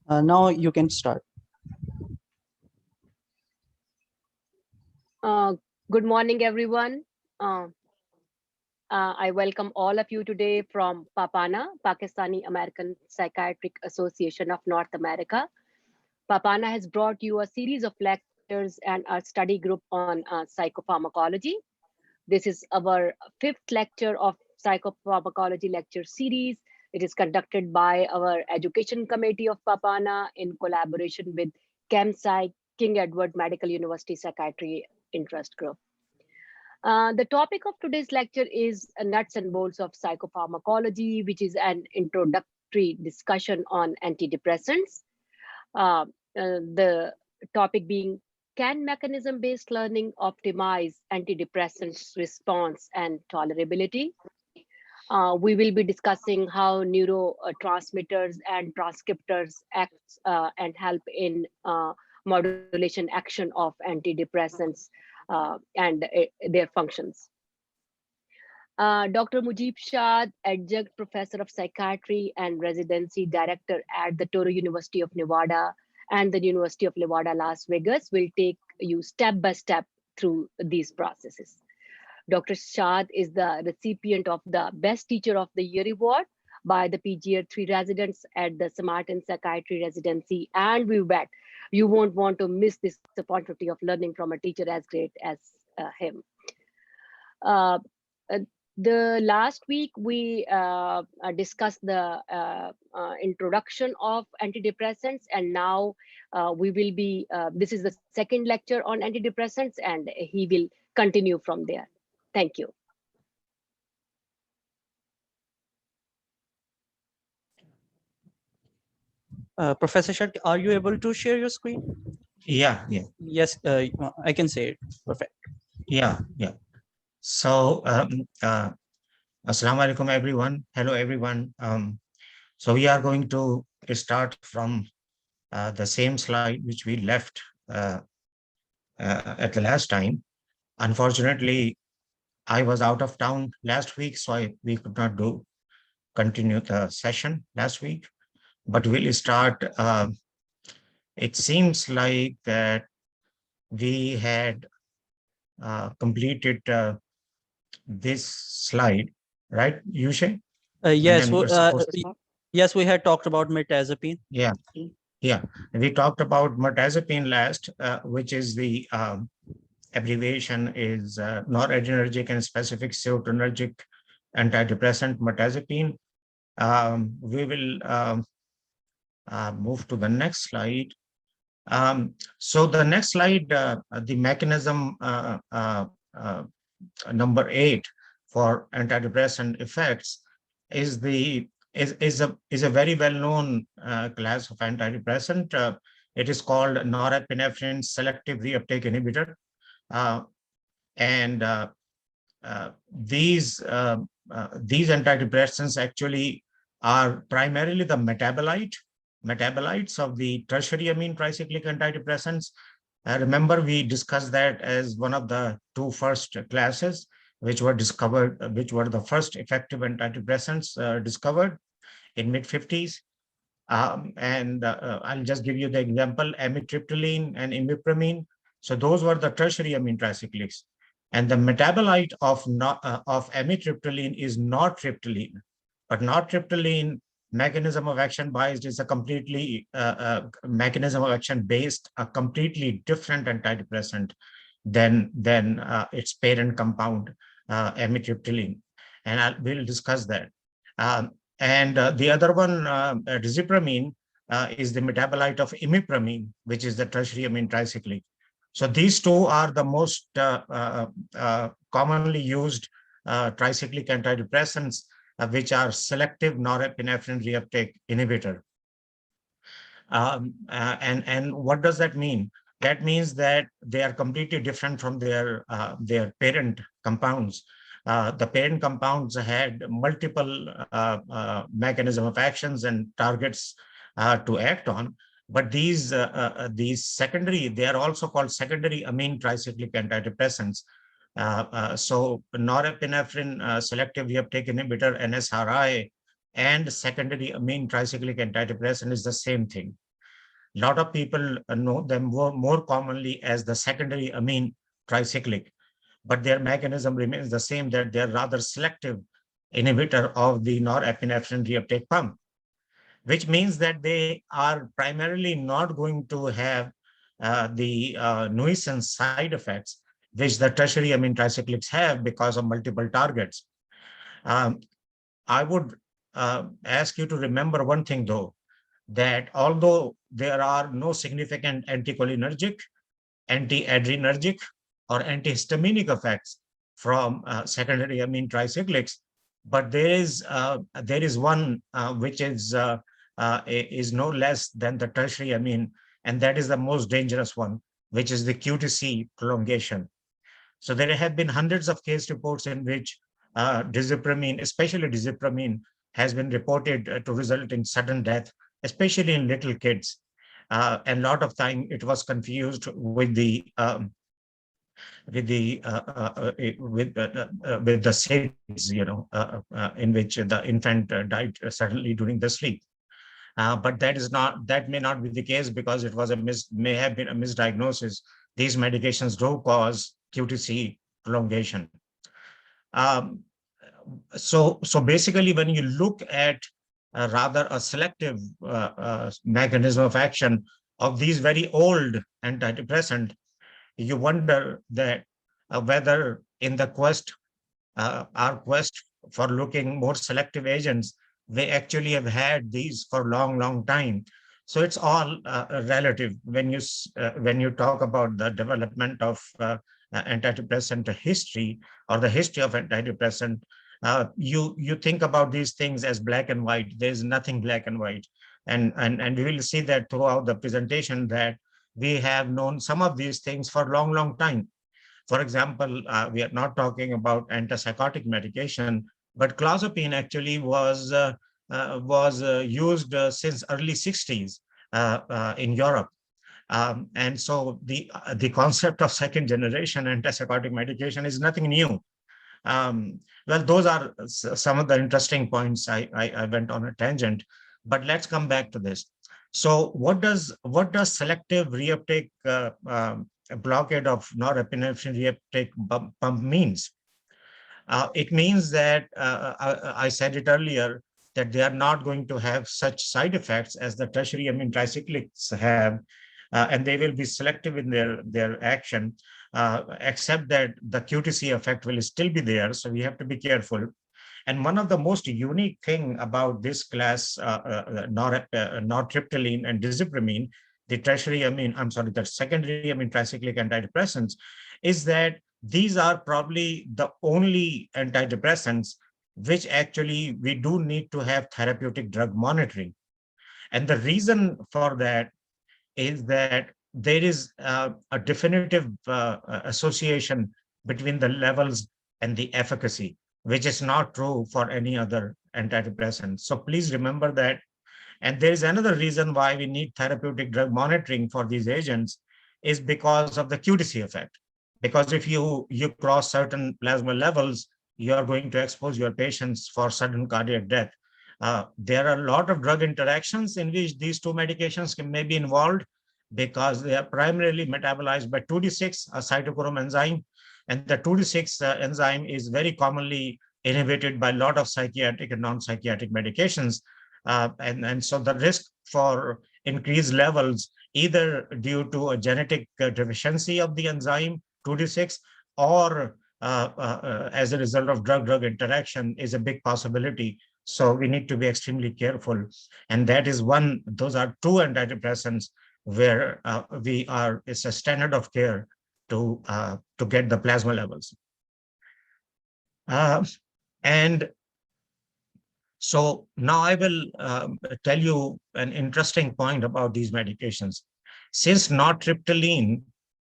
Now you can start. Uh, Good morning, everyone. Uh, I welcome all of you today from Papana, Pakistani American Psychiatric Association of North America. Papana has brought you a series of lectures and a study group on psychopharmacology. This is our fifth lecture of psychopharmacology lecture series. It is conducted by our education committee of Papana in collaboration with ChemPsych, King Edward Medical University Psychiatry Interest Group. The topic of today's lecture is nuts and bolts of psychopharmacology, which is an introductory discussion on antidepressants. Uh, the topic being, can mechanism-based learning optimize antidepressants response and tolerability? We will be discussing how neurotransmitters and transcriptors act and help in modulation action of antidepressants and their functions. Dr. Mujib Shah, adjunct professor of psychiatry and residency director at the Toro University of Nevada and the University of Nevada, Las Vegas, will take you step by step through these processes. Dr. Shad is the recipient of the Best Teacher of the Year award by the PGR 3 residents at the Smartin Psychiatry Residency. And we bet you won't want to miss this opportunity of learning from a teacher as great as him. Uh, uh, the last week we discussed the introduction of antidepressants, and now we will be this is the second lecture on antidepressants, and he will continue from there. Thank you. Professor Shad, are you able to share your screen? Yeah. Yes, I can say it. Perfect. Yeah. So, Assalamu alaikum, everyone. Hello, everyone. So we are going to start from the same slide which we left at the last time. Unfortunately, I was out of town last week, so we could not continue the session last week. But we'll start. It seems like that we had completed this slide, right, Yushe? And Yes, then we're supposed to start? yes, we had talked about mirtazapine. Yeah. We talked about mirtazapine last, which is the abbreviation is noradrenergic and specific serotonergic antidepressant mirtazapine. We will move to the next slide. So the next slide, the mechanism number 8 for antidepressant effects is a very well-known class of antidepressant. It is called norepinephrine selective reuptake inhibitor, and these antidepressants actually are primarily the metabolites of the tertiary amine tricyclic antidepressants. Remember, we discussed that as one of the two first classes which were discovered, which were the first effective antidepressants discovered in mid-50s. And I'll just give you the example, amitriptyline and imipramine. So those were the tertiary amine tricyclics. And the metabolite of amitriptyline is nortriptyline. But nortriptyline mechanism of action biased is a completely mechanism of action based, a completely different antidepressant than its parent compound, amitriptyline. And we'll discuss that. And the other one, rizipramine, is the metabolite of imipramine, which is the tertiary amine tricyclic. So these two are the most commonly used tricyclic antidepressants, which are selective norepinephrine reuptake inhibitor. And what does that mean? That means that they are completely different from their parent compounds. The parent compounds had multiple mechanism of actions and targets to act on, but these secondary, they are also called secondary amine tricyclic antidepressants. So norepinephrine selective reuptake inhibitor, NSRI, and secondary amine tricyclic antidepressant is the same thing. A lot of people know them more commonly as the secondary amine tricyclic, but their mechanism remains the same, that they're rather selective inhibitor of the norepinephrine reuptake pump, which means that they are primarily not going to have the nuisance side effects which the tertiary amine tricyclics have because of multiple targets. Um, I would ask you to remember one thing, though, that although there are no significant anticholinergic, anti-adrenergic, or antihistaminic effects from secondary amine tricyclics, but there is one which is no less than the tertiary amine, and that is the most dangerous one, which is the QTC prolongation. So there have been hundreds of case reports in which dizipramine, especially dizipramine, has been reported to result in sudden death, especially in little kids. And a lot of time it was confused with the SIDS, in which the infant died suddenly during the sleep. But that may not be the case because it was may have been a misdiagnosis. These medications do cause QTC prolongation. Um, so basically, when you look at rather a selective mechanism of action of these very old antidepressant, you wonder that whether in the our quest for looking more selective agents, they actually have had these for long time. So it's all relative when you talk about the development of antidepressant history or the history of antidepressant. You think about these things as black and white. There's nothing black and white, and we will see that throughout the presentation that we have known some of these things for long time. For example, we are not talking about antipsychotic medication, but clozapine actually was used since early 60s in Europe. And so the concept of second generation antipsychotic medication is nothing new. Well, those are some of the interesting points. I went on a tangent, but let's come back to this. So what does selective reuptake blockade of norepinephrine reuptake pump means? It means that I said it earlier, that they are not going to have such side effects as the tertiary amine tricyclics have, and they will be selective in their action, except that the QTC effect will still be there. So we have to be careful. And one of the most unique thing about this class, nortriptyline and dizipramine, the tertiary amine, I'm sorry, the secondary amine tricyclic antidepressants, is that these are probably the only antidepressants which actually we do need to have therapeutic drug monitoring. And the reason for that is that there is a definitive association between the levels and the efficacy, which is not true for any other antidepressant. So please remember that. And there is another reason why we need therapeutic drug monitoring for these agents is because of the QTC effect. Because if you cross certain plasma levels, you are going to expose your patients for sudden cardiac death. There are a lot of drug interactions in which these two medications may be involved because they are primarily metabolized by 2D6, a cytochrome enzyme. And the 2D6 enzyme is very commonly inhibited by a lot of psychiatric and non-psychiatric medications. And so the risk for increased levels, either due to a genetic deficiency of the enzyme 2D6 or as a result of drug-drug interaction, is a big possibility. So we need to be extremely careful. And that is those are two antidepressants where it's a standard of care to get the plasma levels. And so now I will tell you an interesting point about these medications. Since nortriptyline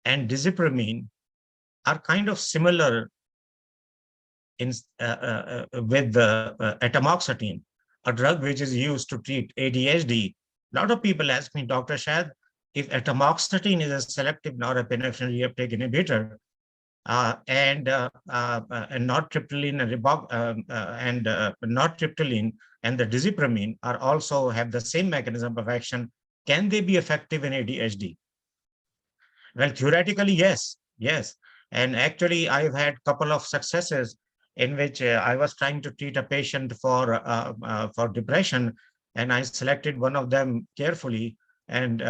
and dizipramine are kind of similar with atomoxetine, a drug which is used to treat ADHD. A lot of people ask me, Dr. Shad, if atomoxetine is a selective norepinephrine reuptake inhibitor, and nortriptyline and nortriptyline and the dizipramine are also have the same mechanism of action, Can they be effective in ADHD? Well, theoretically, yes, yes. And actually, I've had a couple of successes in which I was trying to treat a patient for depression, and I selected one of them carefully and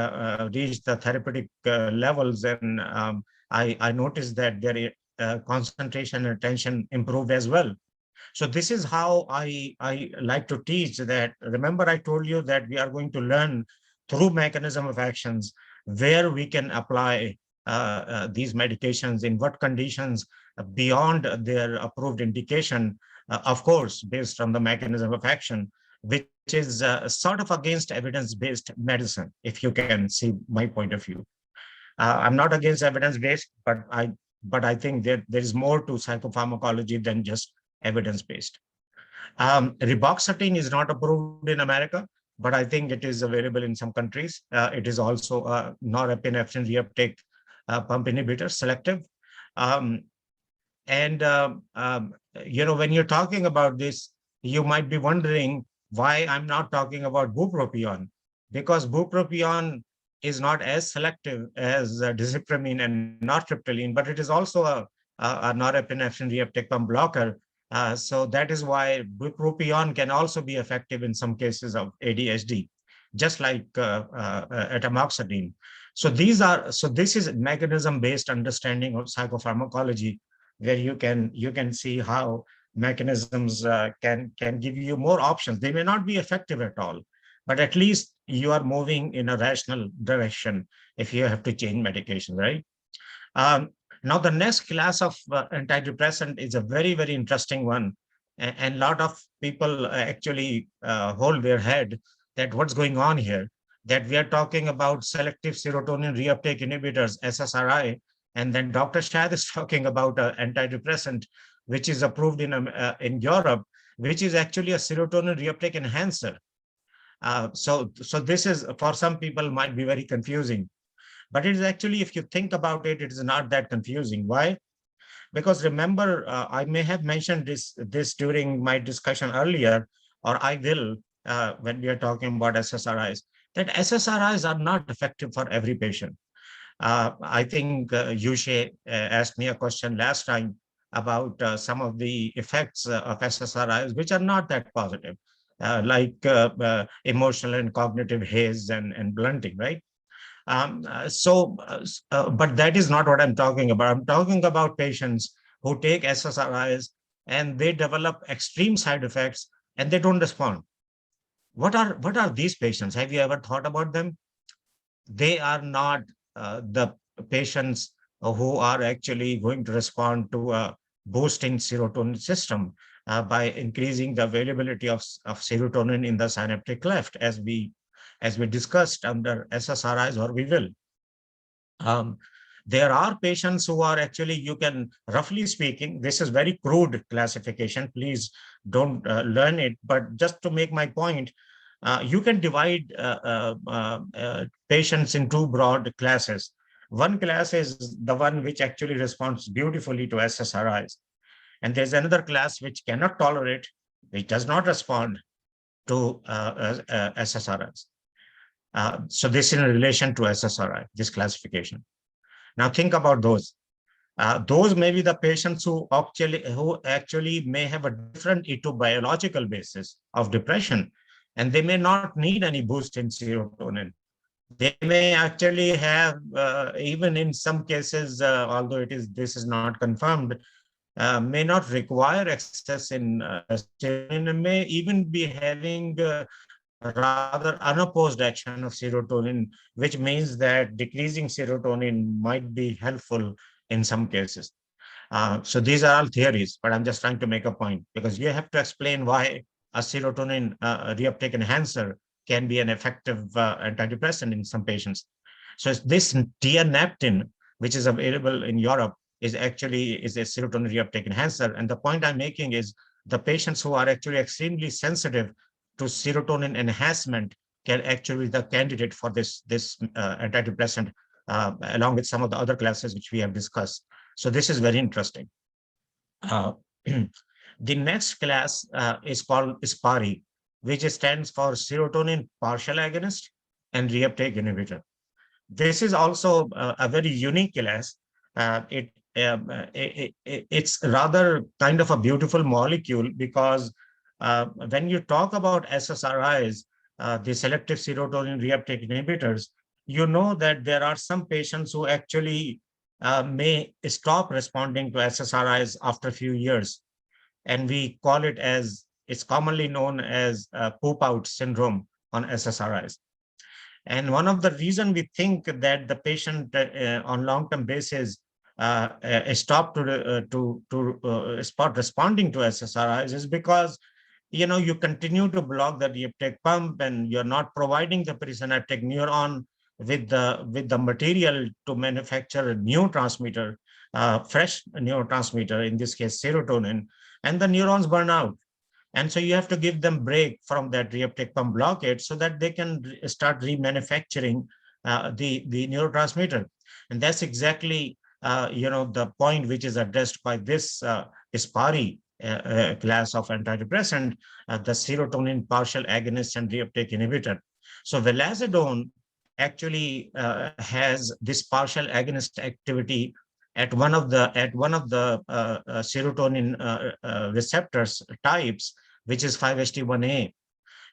reached the therapeutic levels. And I noticed that their concentration and attention improved as well. So this is how I like to teach that. Remember, I told you that we are going to learn through mechanism of actions where we can apply these medications in what conditions beyond their approved indication, of course, based on the mechanism of action, which is sort of against evidence-based medicine, if you can see my point of view. I'm not against evidence-based, but I think there is more to psychopharmacology than just evidence-based. Reboxetine is not approved in America, but I think it is available in some countries. It is also a norepinephrine reuptake pump inhibitor, selective. Um, and, when you're talking about this, you might be wondering why I'm not talking about bupropion, because bupropion is not as selective as disipramine and nortriptyline, but it is also a norepinephrine reuptake pump blocker. So that is why bupropion can also be effective in some cases of ADHD, just like atomoxetine. So this is mechanism-based understanding of psychopharmacology, where you can see how mechanisms can give you more options. They may not be effective at all, but at least you are moving in a rational direction if you have to change medication, right? Um, Now, the next class of antidepressant is a very, very interesting one. And a lot of people actually hold their head that what's going on here, that we are talking about selective serotonin reuptake inhibitors, SSRI, and then Dr. Shad is talking about an antidepressant, which is approved in Europe, which is actually a serotonin reuptake enhancer. So this is, for some people, might be very confusing. But it is actually, if you think about it, it is not that confusing. Why? Because remember, I may have mentioned this during my discussion earlier, or I will when we are talking about SSRIs, that SSRIs are not effective for every patient. I think Yushe asked me a question last time about some of the effects of SSRIs, which are not that positive, like emotional and cognitive haze and blunting, right? But that is not what I'm talking about. I'm talking about patients who take SSRIs and they develop extreme side effects and they don't respond. What are these patients? Have you ever thought about them? They are not the patients who are actually going to respond to a boost in serotonin system by increasing the availability of serotonin in the synaptic cleft, as we discussed under SSRIs, or we will. Um, there are patients who are actually, you can, roughly speaking, this is very crude classification, please don't learn it, but just to make my point, you can divide patients in two broad classes. One class is the one which actually responds beautifully to SSRIs. And there's another class which cannot tolerate, which does not respond to SSRIs. So this is in relation to SSRI, this classification. Now think about those. Those may be the patients who actually may have a different etiological basis of depression, and they may not need any boost in serotonin. They may actually have, even in some cases, although this is not confirmed, may not require excess in serotonin, and may even be having rather unopposed action of serotonin, which means that decreasing serotonin might be helpful in some cases. So these are all theories, but I'm just trying to make a point, because you have to explain why a serotonin reuptake enhancer can be an effective antidepressant in some patients. So this tianeptine, which is available in Europe, is a serotonin reuptake enhancer. And the point I'm making is the patients who are actually extremely sensitive to serotonin enhancement can actually be the candidate for this antidepressant, along with some of the other classes which we have discussed. So this is very interesting. Uh, the next class is called SPARI, which stands for serotonin partial agonist, and reuptake inhibitor. This is also a very unique class. It's rather kind of a beautiful molecule because when you talk about SSRIs, the selective serotonin reuptake inhibitors, you know that there are some patients who actually may stop responding to SSRIs after a few years. And we call it as, it's commonly known as poop out syndrome on SSRIs. And one of the reason we think that the patient on long-term basis stop to start responding to SSRIs is because you continue to block the reuptake pump and you're not providing the presynaptic neuron with the material to manufacture a new transmitter, fresh neurotransmitter, in this case serotonin, and the neurons burn out. And so you have to give them break from that reuptake pump blockade so that they can start remanufacturing the neurotransmitter. And that's exactly the point which is addressed by this SPARI class of antidepressant, the serotonin partial agonist and reuptake inhibitor. So vilazodone actually has this partial agonist activity at one of the serotonin receptors types, which is 5-HT1A.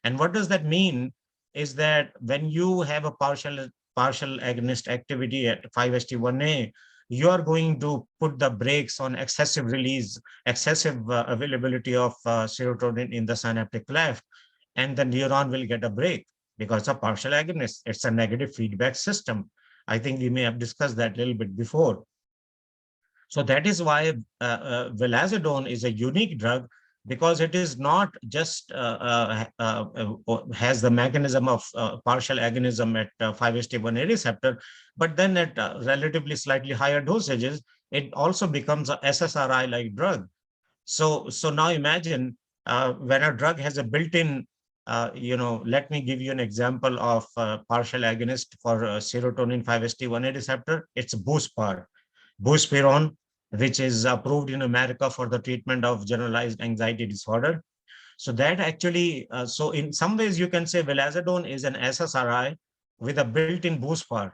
And what does that mean is that when you have a partial agonist activity at 5-HT1A, you are going to put the brakes on excessive release, excessive availability of serotonin in the synaptic cleft, and the neuron will get a break because of partial agonist. It's a negative feedback system. I think we may have discussed that a little bit before. So that is why vilazodone is a unique drug, because it is not just has the mechanism of partial agonism at 5-HT1A receptor, but then at relatively slightly higher dosages, it also becomes a SSRI-like drug. So now imagine when a drug has a built-in, let me give you an example of partial agonist for serotonin 5-HT1A receptor. It's Buspar, buspirone, which is approved in America for the treatment of generalized anxiety disorder. So that actually, so in some ways you can say vilazodone is an SSRI with a built-in Buspar.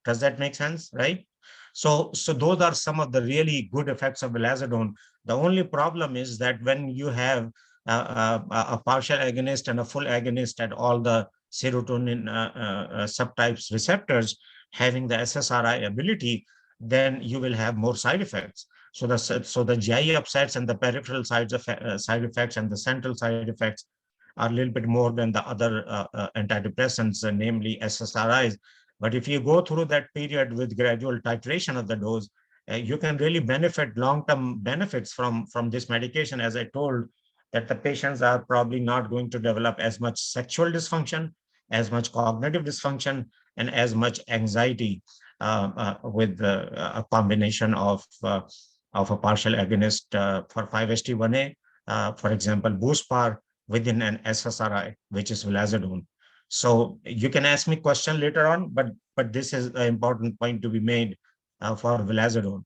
Does that make sense, right? So those are some of the really good effects of vilazodone. The only problem is that when you have a partial agonist and a full agonist at all the serotonin subtypes receptors having the SSRI ability, then you will have more side effects. So the GI upsets and the peripheral side effects and the central side effects are a little bit more than the other antidepressants, namely SSRIs. But if you go through that period with gradual titration of the dose, you can really benefit long-term benefits from this medication. As I told, that the patients are probably not going to develop as much sexual dysfunction, as much cognitive dysfunction, and as much anxiety with a combination of a partial agonist for 5-HT1A, for example, Buspar within an SSRI, which is vilazodone. So you can ask me question later on, but this is an important point to be made for vilazodone.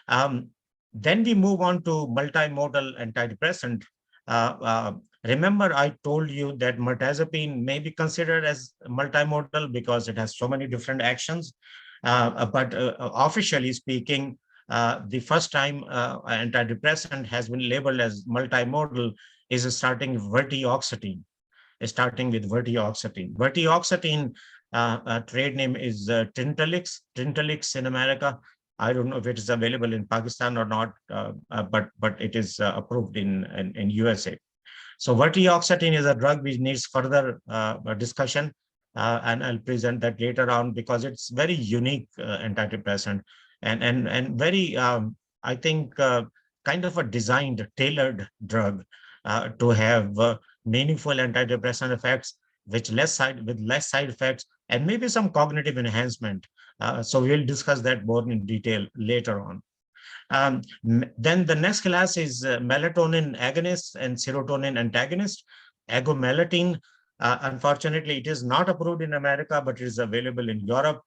Um, then we move on to multimodal antidepressant. Remember, I told you that mirtazapine may be considered as multimodal because it has so many different actions. But officially speaking, the first time antidepressant has been labeled as multimodal is starting with vertioxetine. Vertioxetine trade name is Trintellix in America. I don't know if it is available in Pakistan or not, but it is approved in USA. So vertioxetine is a drug which needs further discussion, and I'll present that later on because it's very unique antidepressant and very, I think, kind of a designed, tailored drug to have meaningful antidepressant effects, with less side effects, and maybe some cognitive enhancement. So we'll discuss that more in detail later on. Then the next class is melatonin agonist and serotonin antagonist. Agomelatine, unfortunately, it is not approved in America, but it is available in Europe.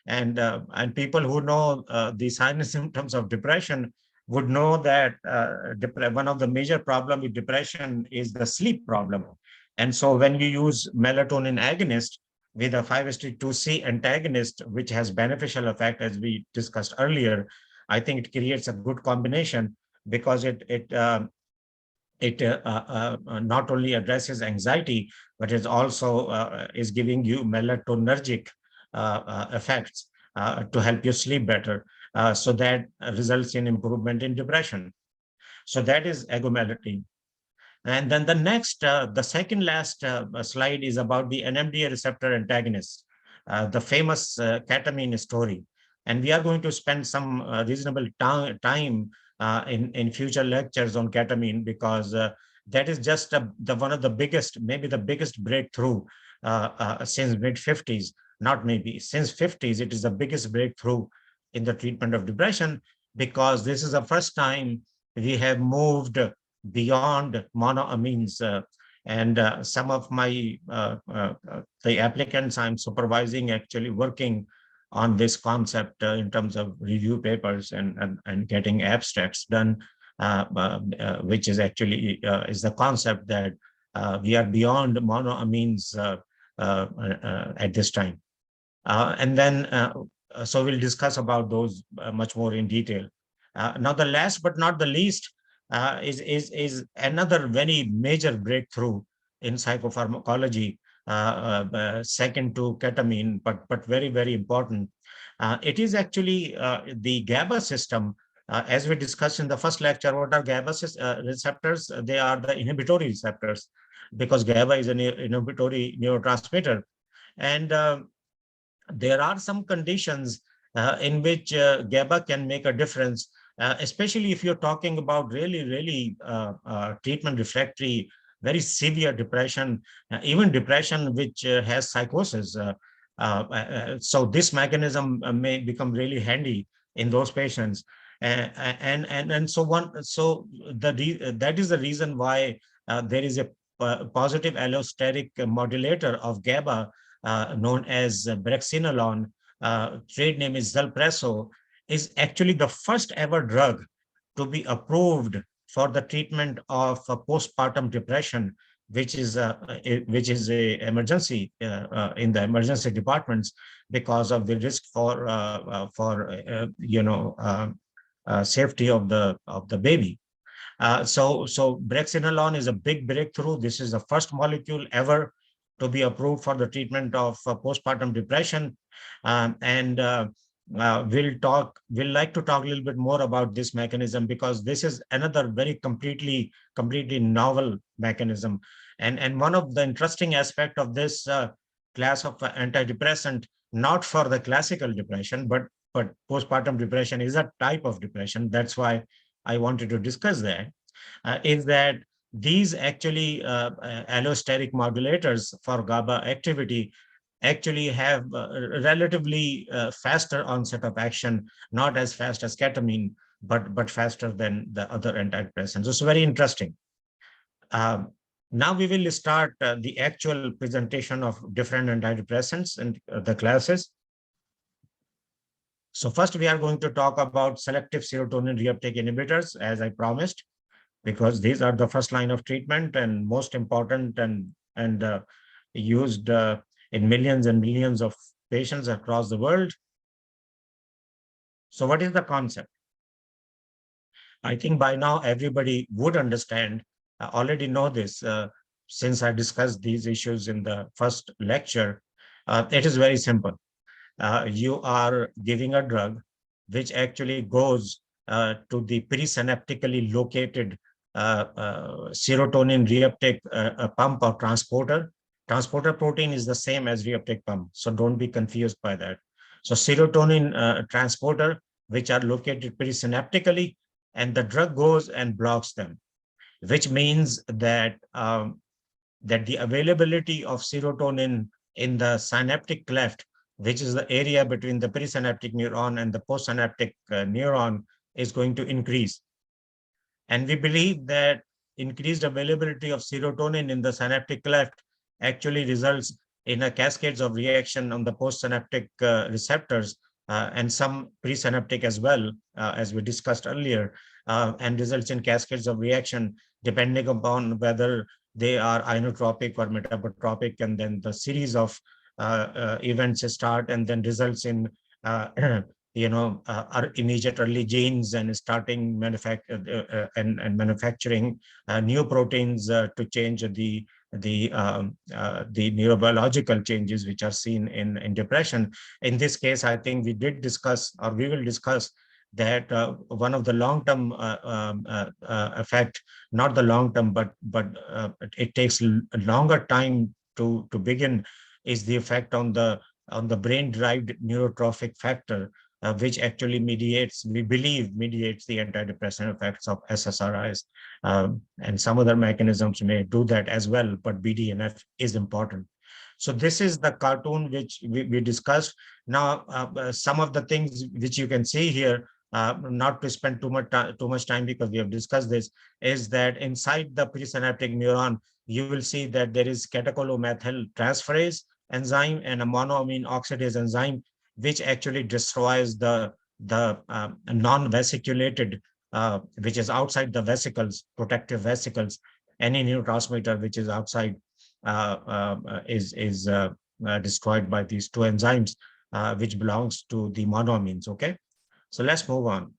And people who know the signs and symptoms of depression would know that one of the major problems with depression is the sleep problem. And so when you use melatonin agonist, with a 5:2C antagonist, which has beneficial effect, as we discussed earlier, I think it creates a good combination because it not only addresses anxiety, but it also is giving you melatonergic effects to help you sleep better. So that results in improvement in depression. So that is agomelatine. And then the second last slide is about the NMDA receptor antagonist, the famous ketamine story. And we are going to spend some reasonable time in future lectures on ketamine because that is just the one of the biggest, maybe the biggest breakthrough since mid 50s, not maybe, since 50s, it is the biggest breakthrough in the treatment of depression because this is the first time we have moved beyond monoamines. And some of my the applicants I'm supervising actually working on this concept in terms of review papers and getting abstracts done, which is actually is the concept that we are beyond monoamines at this time. And then, so we'll discuss about those much more in detail. Now, the last but not the least is another very major breakthrough in psychopharmacology, second to ketamine, but very, very important. It is actually the GABA system. As we discussed in the first lecture, what are GABA receptors? They are the inhibitory receptors because GABA is an inhibitory neurotransmitter. And there are some conditions in which GABA can make a difference, especially if you're talking about really, really treatment refractory, very severe depression, even depression which has psychosis. So this mechanism may become really handy in those patients. And so that is the reason why there is a positive allosteric modulator of GABA known as brexanolone, trade name is Zalpresso, is actually the first ever drug to be approved for the treatment of postpartum depression, which is a emergency in the emergency departments because of the risk for safety of the baby. So brexanolone is a big breakthrough. This is the first molecule ever to be approved for the treatment of postpartum depression. And we'll like to talk a little bit more about this mechanism because this is another very completely novel mechanism. And one of the interesting aspect of this class of antidepressant, not for the classical depression, but postpartum depression is a type of depression. That's why I wanted to discuss that, is that these actually allosteric modulators for GABA activity actually have relatively faster onset of action, not as fast as ketamine, but faster than the other antidepressants. It's very interesting. Now we will start the actual presentation of different antidepressants and the classes. So first we are going to talk about selective serotonin reuptake inhibitors, as I promised, because these are the first line of treatment and most important and used in millions and millions of patients across the world. So what is the concept? I think by now everybody would understand, already know this, since I discussed these issues in the first lecture. It is very simple. You are giving a drug which actually goes to the presynaptically located serotonin reuptake pump or transporter. Transporter protein is the same as reuptake pump, so don't be confused by that. So serotonin transporter, which are located presynaptically, and the drug goes and blocks them, which means that that the availability of serotonin in the synaptic cleft, which is the area between the presynaptic neuron and the postsynaptic neuron, is going to increase. And we believe that increased availability of serotonin in the synaptic cleft actually results in a cascades of reaction on the postsynaptic receptors and some presynaptic as well, as we discussed earlier, and results in cascades of reaction depending upon whether they are inotropic or metabotropic, and then the series of events start and then results in immediate early genes and starting and manufacturing new proteins to change the neurobiological changes which are seen in depression. In this case, I think we did discuss, or we will discuss, that one of the long-term effect, not the long-term, but it takes a longer time to begin, is the effect on the brain-derived neurotrophic factor, which actually we believe mediates the antidepressant effects of SSRIs. And some other mechanisms may do that as well, but BDNF is important. So this is the cartoon which we discussed. Now, some of the things which you can see here, not to spend too much time because we have discussed this, is that inside the presynaptic neuron, you will see that there is catecholomethyl transferase enzyme and a monoamine oxidase enzyme, which actually destroys the non-vesiculated, which is outside the vesicles, protective vesicles. Any neurotransmitter which is outside is destroyed by these two enzymes, which belongs to the monoamines. Okay, so let's move on.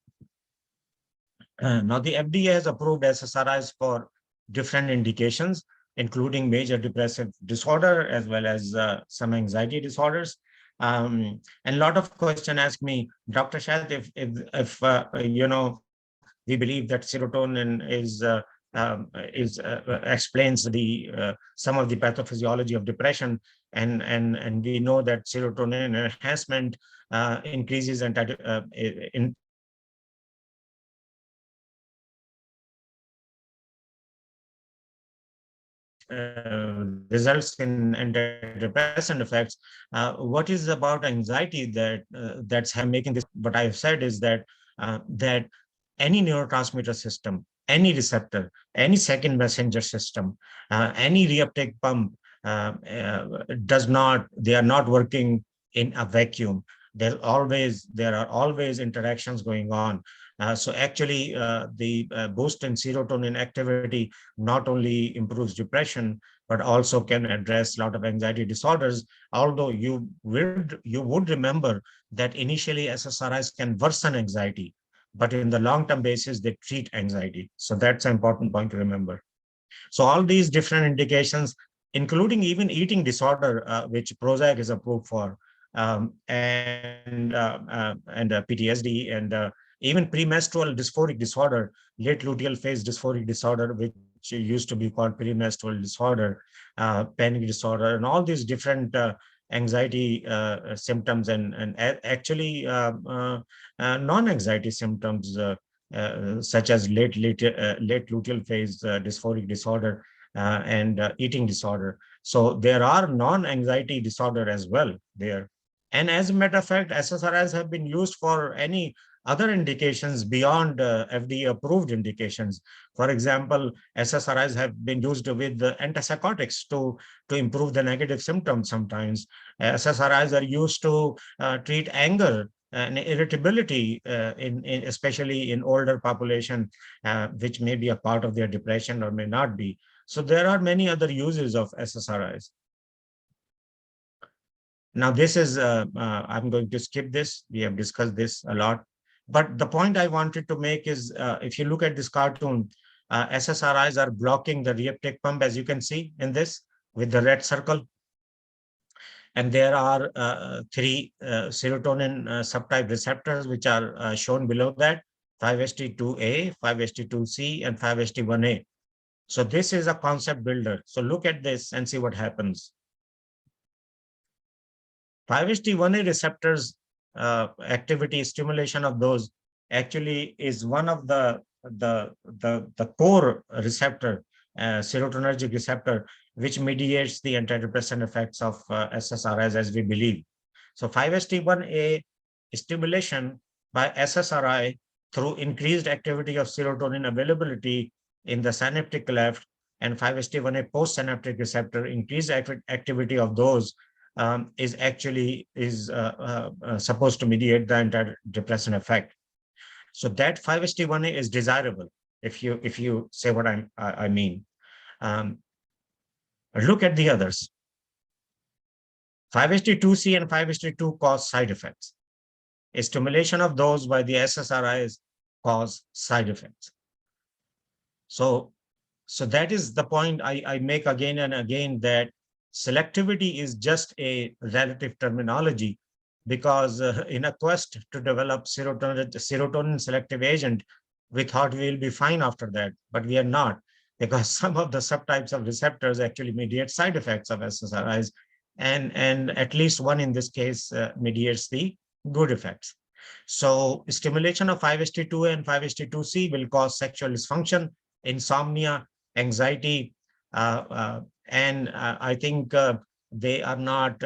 Now, the FDA has approved SSRIs for different indications, including major depressive disorder as well as some anxiety disorders. And a lot of questions ask me, Dr. Shad, if we believe that serotonin explains some of the pathophysiology of depression, and we know that serotonin enhancement increases results in antidepressant effects. What is about anxiety that's making this? What I've said is that any neurotransmitter system, any receptor, any second messenger system, any reuptake pump they are not working in a vacuum. There are always interactions going on. So actually, the boost in serotonin activity not only improves depression, but also can address a lot of anxiety disorders. Although you would remember that initially SSRIs can worsen anxiety, but in the long-term basis, they treat anxiety. So that's an important point to remember. So all these different indications, including even eating disorder, which Prozac is approved for, and PTSD, and even premenstrual dysphoric disorder, late luteal phase dysphoric disorder, which used to be called premenstrual disorder, panic disorder, and all these different anxiety symptoms, and actually non-anxiety symptoms, such as late luteal phase dysphoric disorder, and eating disorder. So there are non-anxiety disorder as well there. And as a matter of fact, SSRIs have been used for any other indications beyond FDA-approved indications. For example, SSRIs have been used with antipsychotics to improve the negative symptoms sometimes. SSRIs are used to treat anger and irritability, especially in older population, which may be a part of their depression or may not be. So there are many other uses of SSRIs. Now, this is, I'm going to skip this. We have discussed this a lot. But the point I wanted to make is, if you look at this cartoon, SSRIs are blocking the reuptake pump, as you can see in this, with the red circle. And there are three serotonin subtype receptors, which are shown below that: 5-HT2A, 5-HT2C, and 5-HT1A. So this is a concept builder. So look at this and see what happens. 5-HT1A receptors activity, stimulation of those, actually is one of the core receptor, serotonergic receptor, which mediates the antidepressant effects of SSRIs, as we believe. So 5-HT1A stimulation by SSRI through increased activity of serotonin availability in the synaptic cleft, and 5-HT1A postsynaptic receptor increased activity of those is supposed to mediate the antidepressant effect. So that 5-HT1A is desirable, if you say what I mean. Look at the others. 5:2C and 5:2 cause side effects. A stimulation of those by the SSRIs cause side effects. So that is the point I make again and again, that selectivity is just a relative terminology, because in a quest to develop serotonin selective agent, we thought we will be fine after that, but we are not, because some of the subtypes of receptors actually mediate side effects of SSRIs, and at least one in this case mediates the good effects. So stimulation of 5:2 and 5:2C will cause sexual dysfunction, insomnia, anxiety, and I think they are not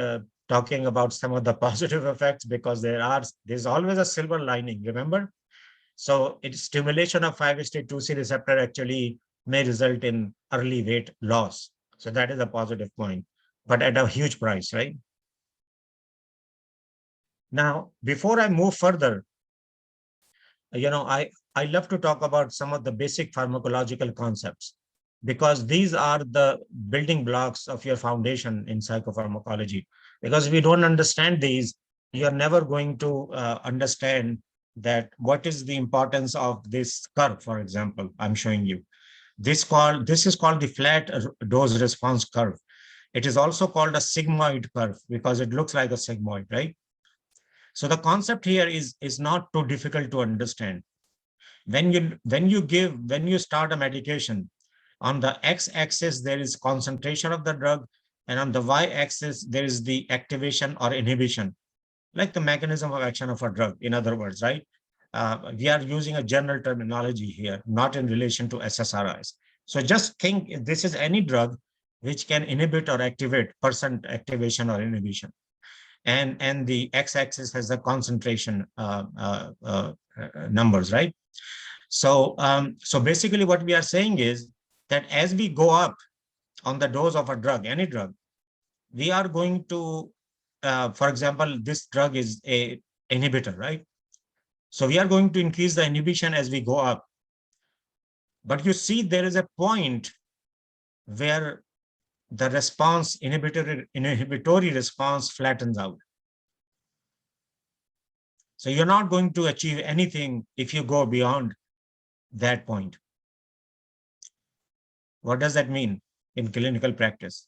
talking about some of the positive effects, because there's always a silver lining, remember? So it's stimulation of 5:2C receptor actually may result in early weight loss. So that is a positive point, but at a huge price, right? Now, before I move further, I love to talk about some of the basic pharmacological concepts, because these are the building blocks of your foundation in psychopharmacology. Because if you don't understand these, you're never going to understand that what is the importance of this curve. For example, I'm showing you this is called the flat dose response curve. It is also called a sigmoid curve because it looks like a sigmoid, right? So the concept here is not too difficult to understand. When you start a medication, on the x-axis there is concentration of the drug, and on the y-axis there is the activation or inhibition, like the mechanism of action of a drug. In other words, right? We are using a general terminology here, not in relation to SSRIs. So just think this is any drug which can inhibit or activate, percent activation or inhibition. And the x-axis has the concentration numbers, right? So basically what we are saying is that as we go up on the dose of a drug, any drug, we are going to, for example, this drug is a inhibitor, right? So we are going to increase the inhibition as we go up. But you see, there is a point where the response, inhibitory response flattens out. So you're not going to achieve anything if you go beyond that point. What does that mean in clinical practice?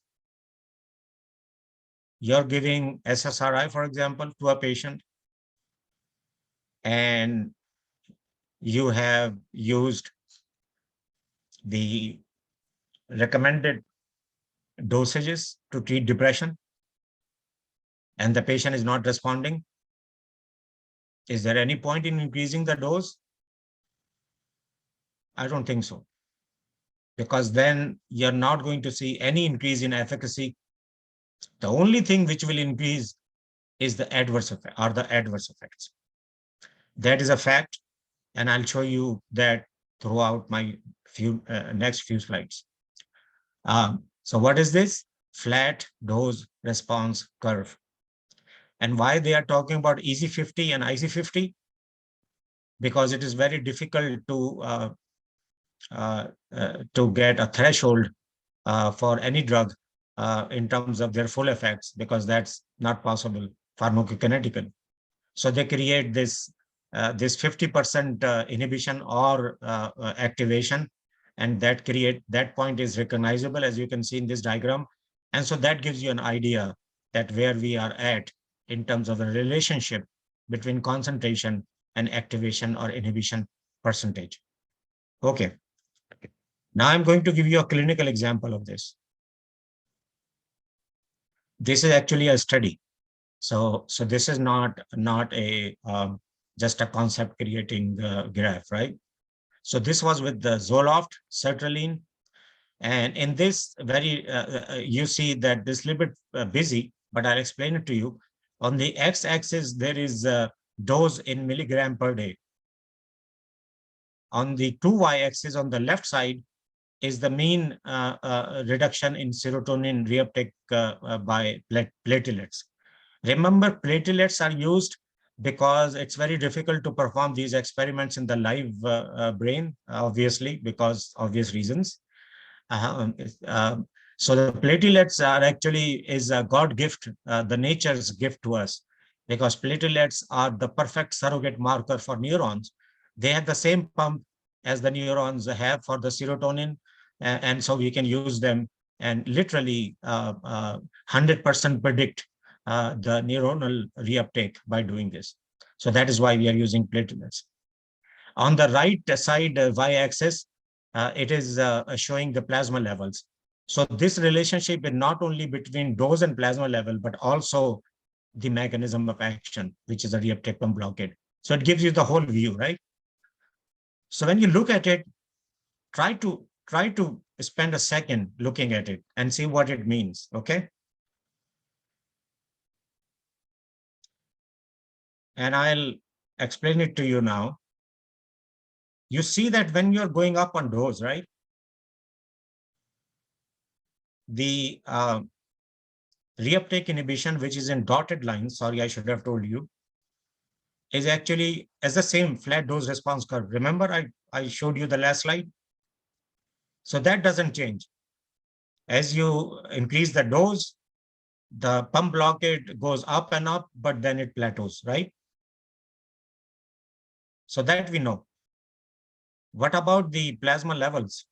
You're giving SSRI, for example, to a patient, and you have used the recommended dosages to treat depression, and the patient is not responding. Is there any point in increasing the dose? I don't think so, because then you're not going to see any increase in efficacy. The only thing which will increase is the adverse effect or the adverse effects. That is a fact, and I'll show you that throughout my next few slides. So what is this? Flat dose response curve. And why they are talking about EC50 and IC50? Because it is very difficult to get a threshold for any drug in terms of their full effects, because that's not possible pharmacokinetically. So they create this 50% inhibition or activation, and that point is recognizable, as you can see in this diagram. And so that gives you an idea that where we are at in terms of the relationship between concentration and activation or inhibition percentage. Okay. Now I'm going to give you a clinical example of this. This is actually a study. So this is not a just a concept creating graph, right? So this was with the Zoloft, sertraline, and in this you see that this little bit busy, but I'll explain it to you. On the x-axis, there is a dose in milligram per day. On the 2y-axis on the left side is the mean reduction in serotonin reuptake by platelets. Remember, platelets are used because it's very difficult to perform these experiments in the live brain, obviously, because obvious reasons. So the platelets are actually is a God gift, the nature's gift to us, because platelets are the perfect surrogate marker for neurons. They have the same pump as the neurons have for the serotonin, and so we can use them and literally 100% predict the neuronal reuptake by doing this. So that is why we are using platelets. On the right side y-axis, it is showing the plasma levels. So this relationship is not only between dose and plasma level, but also the mechanism of action, which is a reuptake pump blockade. So it gives you the whole view, right? So when you look at it, try to spend a second looking at it and see what it means, okay? And I'll explain it to you now. You see that when you're going up on dose, right? The reuptake inhibition, which is in dotted lines, sorry, I should have told you, is actually as the same flat dose response curve. Remember, I showed you the last slide? So that doesn't change. As you increase the dose, the pump blockade goes up and up, but then it plateaus, right? So that we know. What about the plasma levels?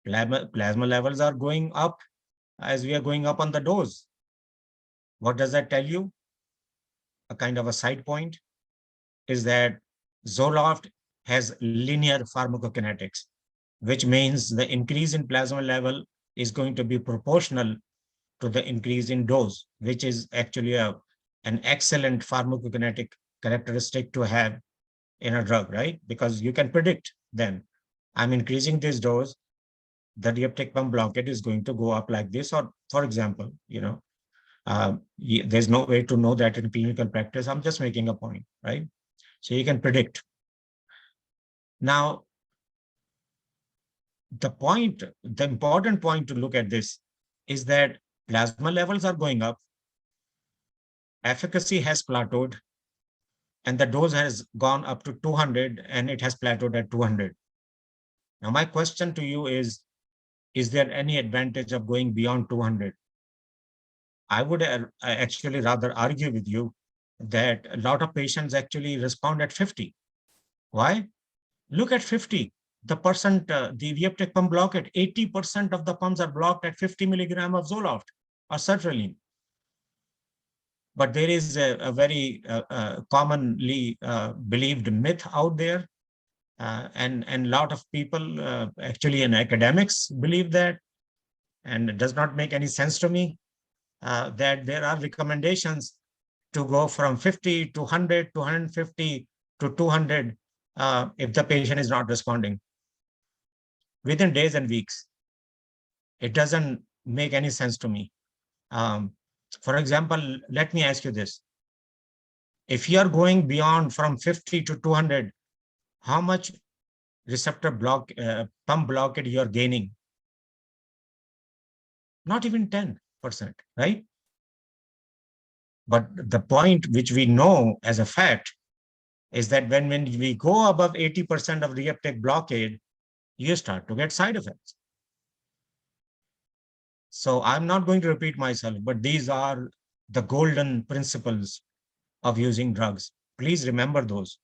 Plasma levels are going up as we are going up on the dose. What does that tell you? A kind of a side point is that Zoloft has linear pharmacokinetics, which means the increase in plasma level is going to be proportional to the increase in dose, which is actually an excellent pharmacokinetic characteristic to have in a drug, right? Because you can predict then, I'm increasing this dose, the reuptake pump blockade is going to go up like this, or for example, there's no way to know that in clinical practice. I'm just making a point, right? So you can predict. Now, the important point to look at this is that plasma levels are going up, efficacy has plateaued, and the dose has gone up to 200 and it has plateaued at 200. Now, my question to you is there any advantage of going beyond 200? I would actually rather argue with you that a lot of patients actually respond at 50. Why? Look at 50. The reuptake pump blockade, 80% of the pumps are blocked at 50 milligram of Zoloft or sertraline. But there is a very commonly believed myth out there, and a lot of people, actually in academics, believe that, and it does not make any sense to me, that there are recommendations to go from 50 to 100 to 150 to 200 if the patient is not responding within days and weeks. It doesn't make any sense to me. For example, let me ask you this. If you are going beyond from 50 to 200, how much pump blockade you are gaining? Not even 10%, right? But the point which we know as a fact is that when we go above 80% of reuptake blockade, you start to get side effects. So I'm not going to repeat myself, but these are the golden principles of using drugs. Please remember those.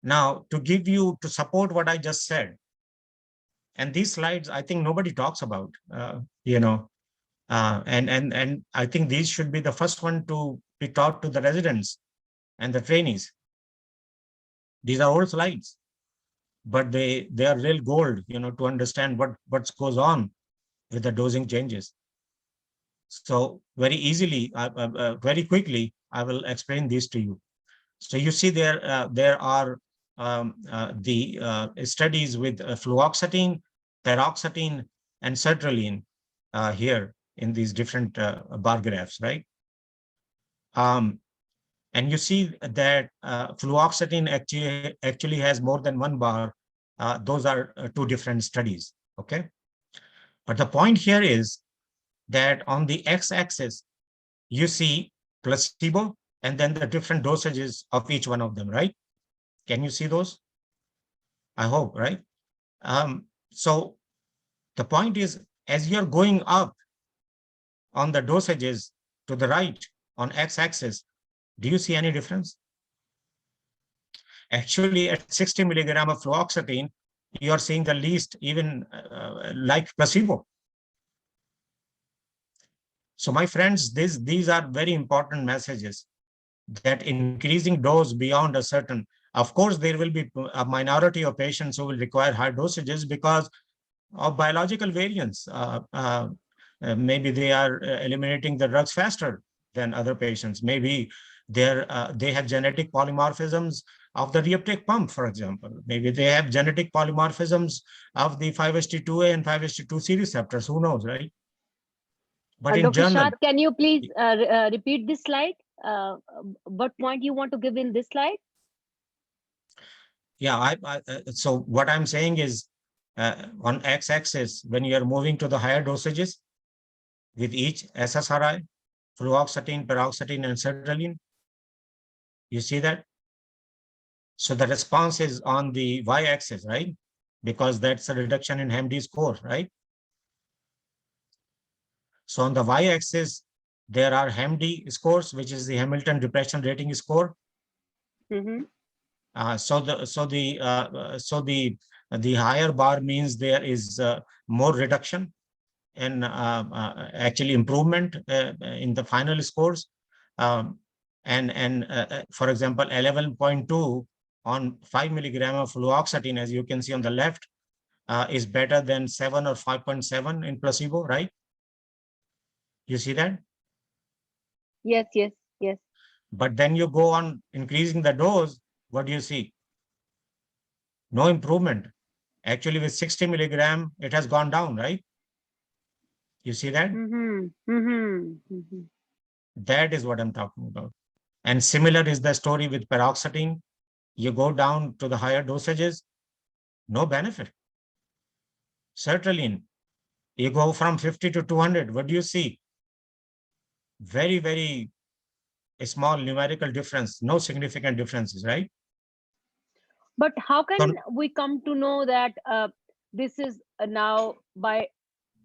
Now, to support what I just said, and these slides, I think nobody talks about, and I think these should be the first one to be taught to the residents and the trainees. These are old slides, but they are real gold, to understand what goes on with the dosing changes. So very easily, very quickly, I will explain these to you. So you see there are the studies with fluoxetine, paroxetine, and sertraline here in these different bar graphs, right? And you see that fluoxetine actually has more than one bar. Those are two different studies, okay? But the point here is that on the x-axis, you see placebo and then the different dosages of each one of them, right? Can you see those? I hope, right? So the point is, as you're going up on the dosages to the right on x-axis, do you see any difference? Actually, at 60 milligram of fluoxetine, you're seeing the least, even like placebo. So my friends, these are very important messages, that increasing dose beyond a certain, of course, there will be a minority of patients who will require high dosages because of biological variants. Maybe they are eliminating the drugs faster than other patients. Maybe they have genetic polymorphisms of the reuptake pump, for example. Maybe they have genetic polymorphisms of the 5-HT2A and 5-HT2C receptors. Who knows, right? But in Dr. general, Shah, can you please repeat this slide? What point you want to give in this slide? yeah, so what I'm saying is, on x-axis, when you're moving to the higher dosages with each SSRI, fluoxetine, paroxetine, and sertraline, you see that? So the response is on the y-axis, right? Because that's a reduction in HAM-D score, right? So on the y-axis, there are HAM-D scores, which is the Hamilton Depression Rating Score. Mm-hmm. The higher bar means there is more reduction and actually improvement in the final scores. For example, 11.2 on 5 milligram of fluoxetine, as you can see on the left, is better than 7 or 5.7 in placebo, right? You see that? Yes, yes, yes. But then you go on increasing the dose, what do you see? No improvement. Actually, with 60 milligram, it has gone down, right? You see that? Mm-hmm. Mm-hmm. Mm-hmm. That is what I'm talking about. And similar is the story with paroxetine. You go down to the higher dosages, no benefit. Sertraline, you go from 50 to 200. What do you see? Very, very small numerical difference, no significant differences, right? But how can So, we come to know that this is now by,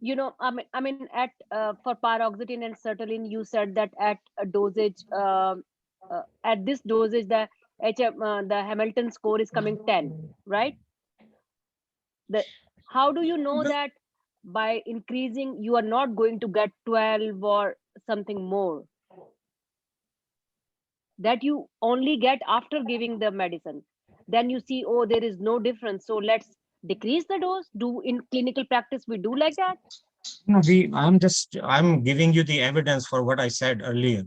I mean, at for paroxetine and sertraline, you said that at a dosage, at this dosage, the Hamilton score is coming 10, right? The How do you know that by increasing you are not going to get 12 or something more, that you only get after giving the medicine? Then you see, oh, there is no difference, so let's decrease the dose. Do in clinical practice we do like that? no, I'm giving you the evidence for what I said earlier,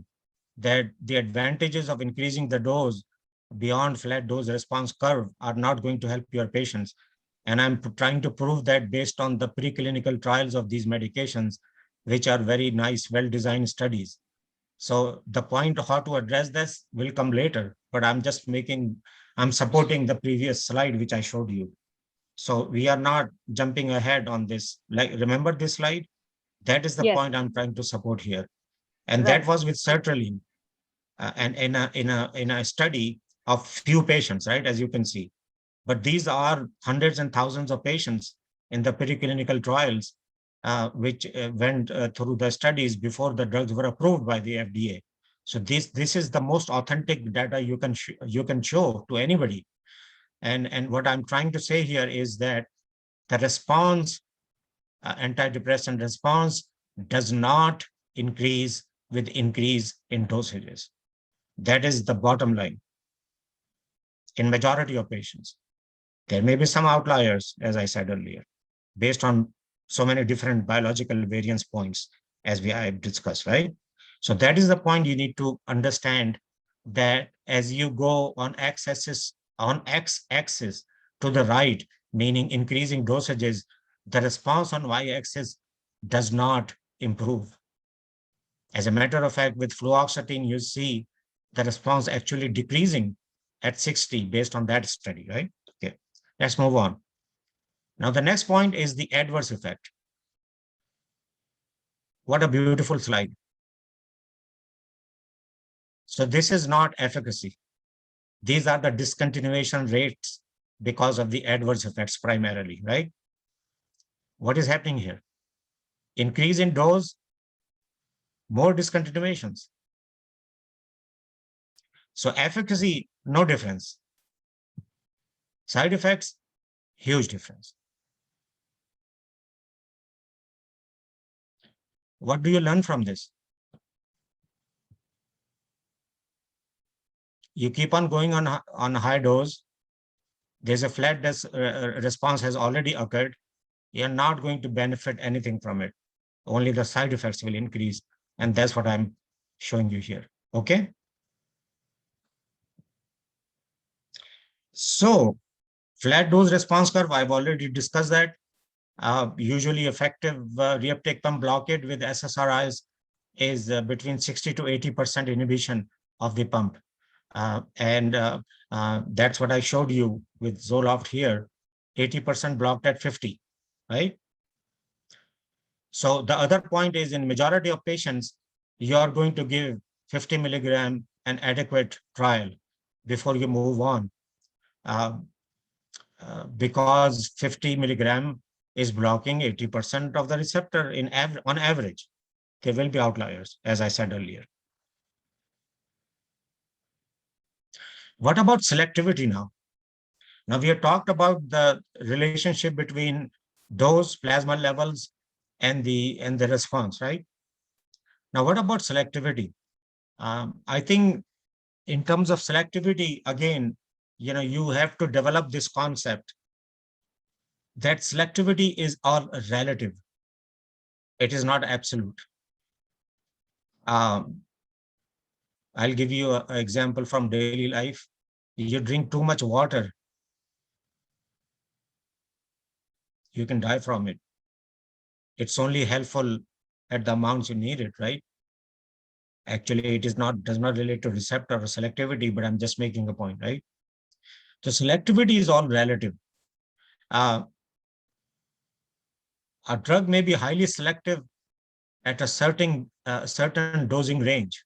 that the advantages of increasing the dose beyond flat dose response curve are not going to help your patients. And I'm trying to prove that based on the preclinical trials of these medications, which are very nice, well-designed studies. So the point of how to address this will come later, but I'm supporting the previous slide, which I showed you. So we are not jumping ahead on this. Like, remember this slide? That is the Yes, point I'm trying to support here. And that right. was with sertraline, and in a study of few patients, right? As you can see, but these are hundreds and thousands of patients in the preclinical trials, which went through the studies before the drugs were approved by the FDA. So this is the most authentic data you can show to anybody. And what I'm trying to say here is that the response, antidepressant response, does not increase with increase in dosages. That is the bottom line in majority of patients. There may be some outliers, as I said earlier, based on so many different biological variance points, as we have discussed, right? So that is the point you need to understand, that as you go on x-axis to the right, meaning increasing dosages, the response on y-axis does not improve. As a matter of fact, with fluoxetine, you see the response actually decreasing at 60 based on that study, right? Okay, let's move on. Now, the next point is the adverse effect. What a beautiful slide. So this is not efficacy. These are the discontinuation rates because of the adverse effects primarily, right? What is happening here? Increase in dose, more discontinuations. So efficacy, no difference. Side effects, huge difference. What do you learn from this? You keep on going on high dose. There's a flat response has already occurred. You're not going to benefit anything from it. Only the side effects will increase. And that's what I'm showing you here. Okay. So flat dose response curve, I've already discussed that. Usually effective reuptake pump blockade with SSRIs is between 60 to 80% inhibition of the pump. That's what I showed you with Zoloft here, 80% blocked at 50, right? So the other point is in majority of patients, you are going to give 50 milligram an adequate trial before you move on. Because 50 milligram is blocking 80% of the receptor on average. There will be outliers, as I said earlier. What about selectivity now? Now we have talked about the relationship between dose, plasma levels, and the response, right? Now, what about selectivity? I think in terms of selectivity, again, you have to develop this concept that selectivity is all relative. It is not absolute. I'll give you an example from daily life. You drink too much water, you can die from it. It's only helpful at the amounts you need it, right? Actually, it does not relate to receptor or selectivity, but I'm just making a point, right? So selectivity is all relative. A drug may be highly selective at a certain dosing range,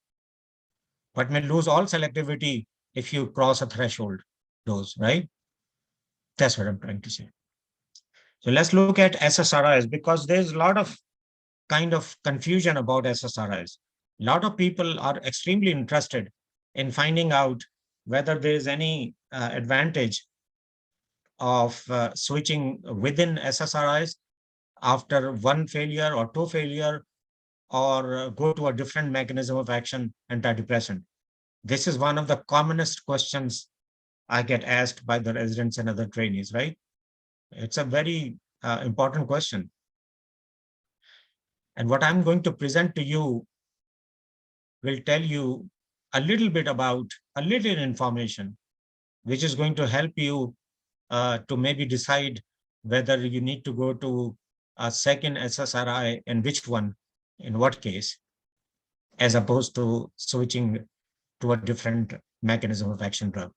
but may lose all selectivity if you cross a threshold dose, right? That's what I'm trying to say. So let's look at SSRIs, because there's a lot of kind of confusion about SSRIs. A lot of people are extremely interested in finding out whether there is any advantage of switching within SSRIs after one failure or two failure, or go to a different mechanism of action antidepressant. This is one of the commonest questions I get asked by the residents and other trainees, right? It's a very important question. And what I'm going to present to you will tell you a little bit about a little information, which is going to help you to maybe decide whether you need to go to a second SSRI and which one, in what case, as opposed to switching to a different mechanism of action drug.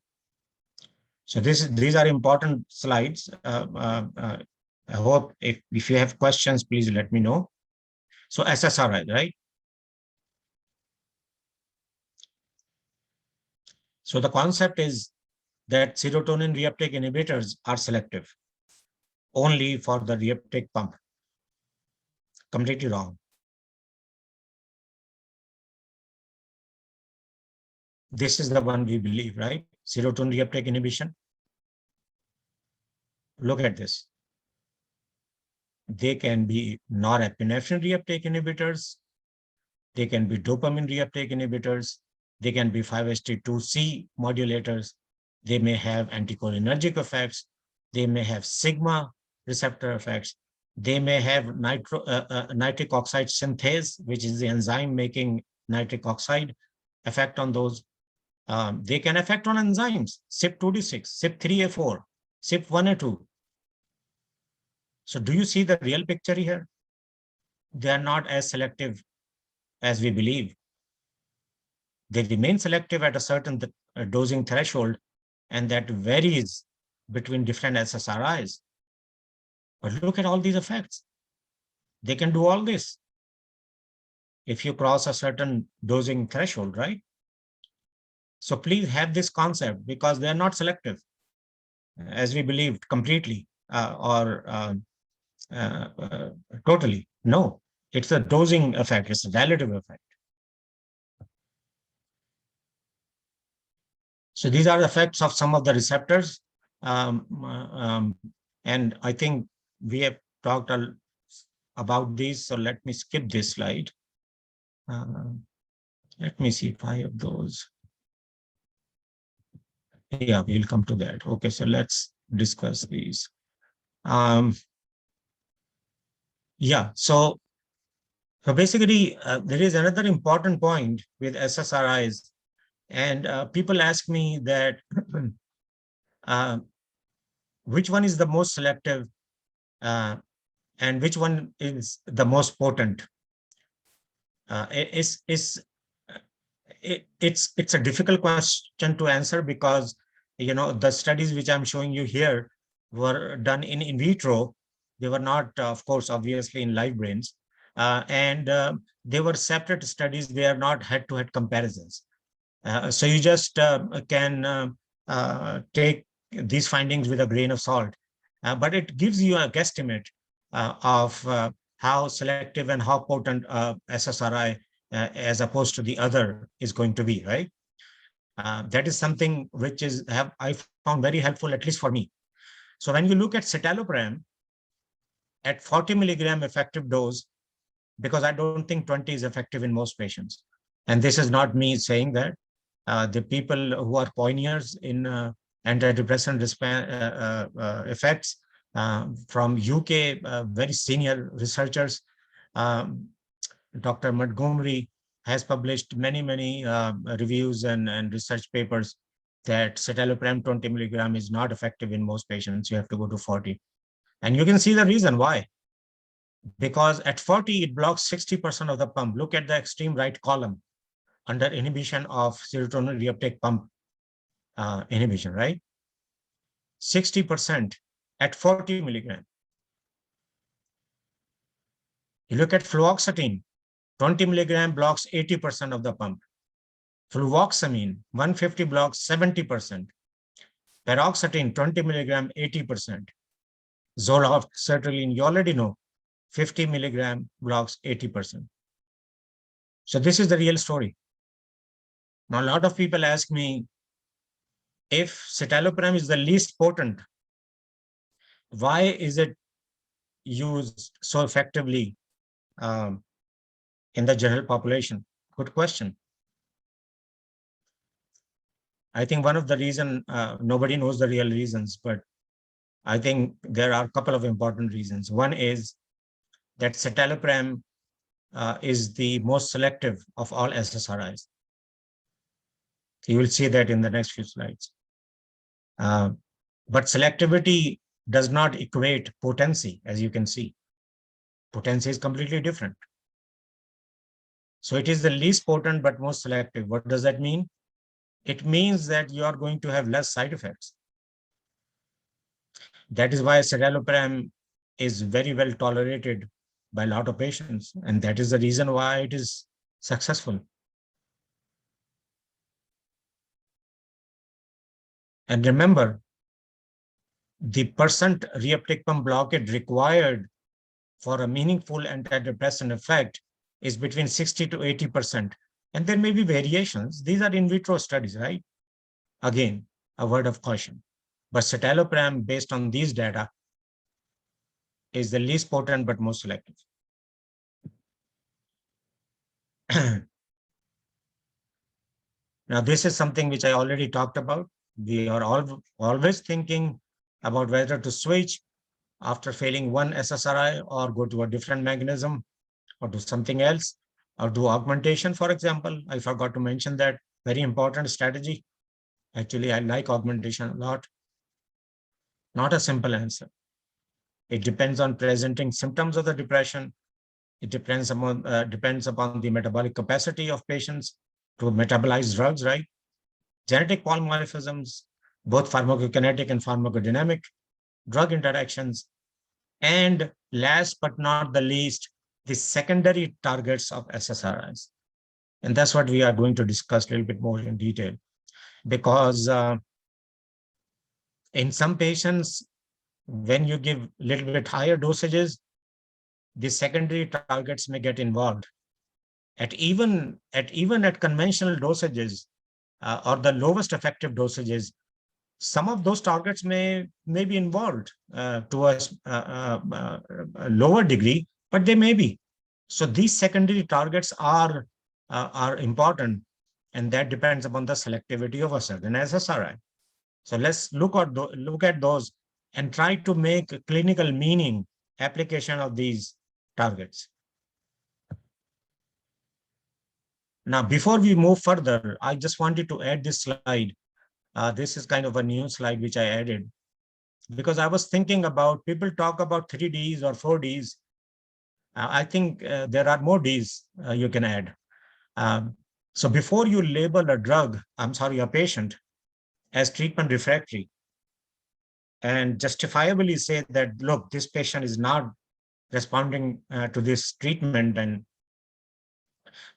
So these are important slides. I hope if you have questions, please let me know. So SSRI, right? So the concept is that serotonin reuptake inhibitors are selective only for the reuptake pump. Completely wrong. This is the one we believe, right? Serotonin reuptake inhibition. Look at this. They can be norepinephrine reuptake inhibitors. They can be dopamine reuptake inhibitors. They can be 5-HT2C modulators. They may have anticholinergic effects. They may have sigma receptor effects. They may have nitric oxide synthase, which is the enzyme making nitric oxide, effect on those. They can affect on enzymes, CYP2D6, CYP3A4, CYP1A2. So do you see the real picture here? They are not as selective as we believe. They remain selective at a certain dosing threshold, and that varies between different SSRIs. But look at all these effects. They can do all this if you cross a certain dosing threshold, right? So please have this concept, because they are not selective. as we believed completely or totally. No, it's a dosing effect, it's a relative effect. So these are the effects of some of the receptors. And I think we have talked about these. So let me skip this slide. Let me see 5 of those. Yeah, we'll come to that. Okay, so let's discuss these. Yeah, so basically, there is another important point with SSRIs. And people ask me that uh, which one is the most selective and which one is the most potent. It's a difficult question to answer because the studies which I'm showing you here were done in vitro. They were not, of course, obviously in live brains, and they were separate studies. They are not head-to-head comparisons. So you just can take these findings with a grain of salt, but it gives you a guesstimate of how selective and how potent SSRI as opposed to the other is going to be, right? That is something which I found very helpful, at least for me. So when you look at citalopram at 40 milligram effective dose, because I don't think 20 is effective in most patients, and this is not me saying that. The people who are pioneers in antidepressant effects from UK, very senior researchers, Dr. Montgomery has published many reviews and research papers that citalopram 20 milligram is not effective in most patients. You have to go to 40. And you can see the reason why. Because at 40, it blocks 60% of the pump. Look at the extreme right column under inhibition of serotonin reuptake pump inhibition, right? 60% at 40 milligram. You look at fluoxetine, 20 milligram blocks 80% of the pump. Fluvoxamine, 150 blocks 70%. Paroxetine, 20 milligram, 80%. Zoloft, sertraline, you already know, 50 milligram blocks 80%. So this is the real story. Now, a lot of people ask me, if citalopram is the least potent, why is it used so effectively in the general population? Good question. I think one of the reasons, nobody knows the real reasons, but I think there are a couple of important reasons. One is that citalopram is the most selective of all SSRIs. You will see that in the next few slides. But selectivity does not equate potency, as you can see. Potency is completely different. So it is the least potent but most selective. What does that mean? It means that you are going to have less side effects. That is why citalopram is very well tolerated by a lot of patients. And that is the reason why it is successful. And remember, the percent reuptake pump blockade required for a meaningful antidepressant effect is between 60 to 80%. And there may be variations. These are in vitro studies, right? Again, a word of caution. But citalopram, based on these data, is the least potent but most selective. Now, this is something which I already talked about. We are always thinking about whether to switch after failing one SSRI or go to a different mechanism or do something else or do augmentation, for example. I forgot to mention that very important strategy. Actually, I like augmentation a lot. Not a simple answer. It depends on presenting symptoms of the depression. It depends upon the metabolic capacity of patients to metabolize drugs, right? Genetic polymorphisms, both pharmacokinetic and pharmacodynamic, drug interactions, and last but not the least, the secondary targets of SSRIs. And that's what we are going to discuss a little bit more in detail, because In some patients, when you give a little bit higher dosages, the secondary targets may get involved. At conventional dosages or the lowest effective dosages, some of those targets may be involved to a lower degree, but they may be. So these secondary targets are important, and that depends upon the selectivity of a certain SSRI. So let's look at those and try to make a clinical meaning application of these targets. Now, before we move further, I just wanted to add this slide. This is kind of a new slide which I added because I was thinking about, people talk about 3Ds or 4Ds. I think there are more Ds you can add. So before you label a patient as treatment refractory and justifiably say that, look, this patient is not responding to this treatment and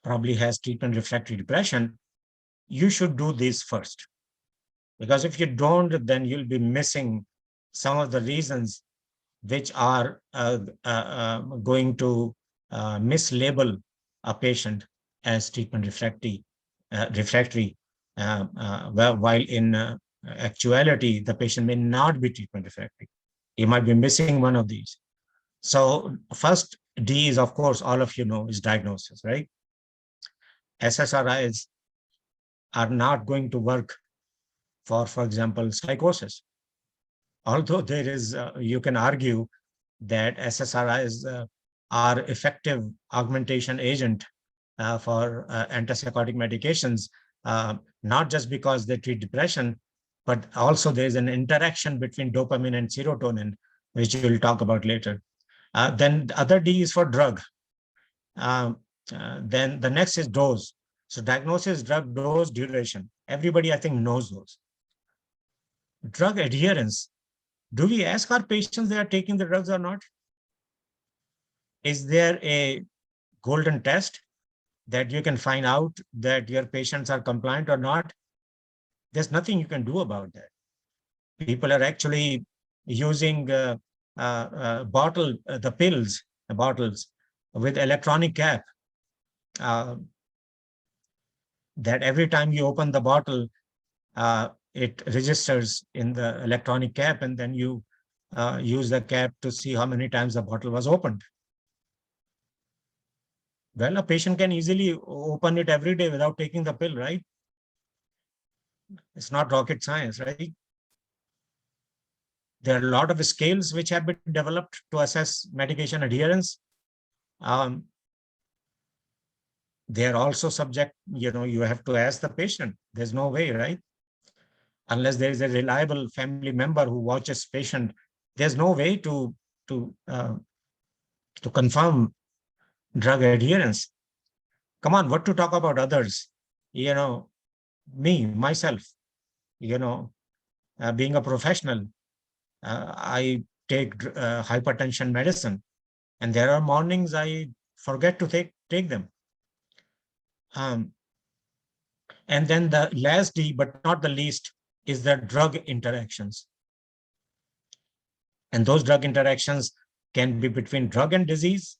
probably has treatment refractory depression, you should do this first. Because if you don't, then you'll be missing some of the reasons which are going to mislabel a patient as treatment refractory, while in actuality, the patient may not be treatment refractory. He might be missing one of these. So first D is, of course, all of you know, is diagnosis, right? SSRIs are not going to work for example, psychosis. Although there is, you can argue that SSRIs are effective augmentation agent for antipsychotic medications, not just because they treat depression, but also there's an interaction between dopamine and serotonin, which we'll talk about later. Then the other D is for drug. Then the next is dose. So diagnosis, drug, dose, duration. Everybody, I think, knows those. Drug adherence. Do we ask our patients they are taking the drugs or not? Is there a golden test that you can find out that your patients are compliant or not? There's nothing you can do about that. People are actually using the bottles with electronic cap, that every time you open the bottle, it registers in the electronic cap, and then you use the cap to see how many times the bottle was opened. Well, a patient can easily open it every day without taking the pill, right? It's not rocket science, right? There are a lot of scales which have been developed to assess medication adherence. They are also subject, you have to ask the patient. There's no way, right? Unless there is a reliable family member who watches patient, there's no way to confirm drug adherence. Come on, what to talk about others? Myself, being a professional, I take hypertension medicine, and there are mornings I forget to take them. And then the last D, but not the least, is the drug interactions. And those drug interactions can be between drug and disease,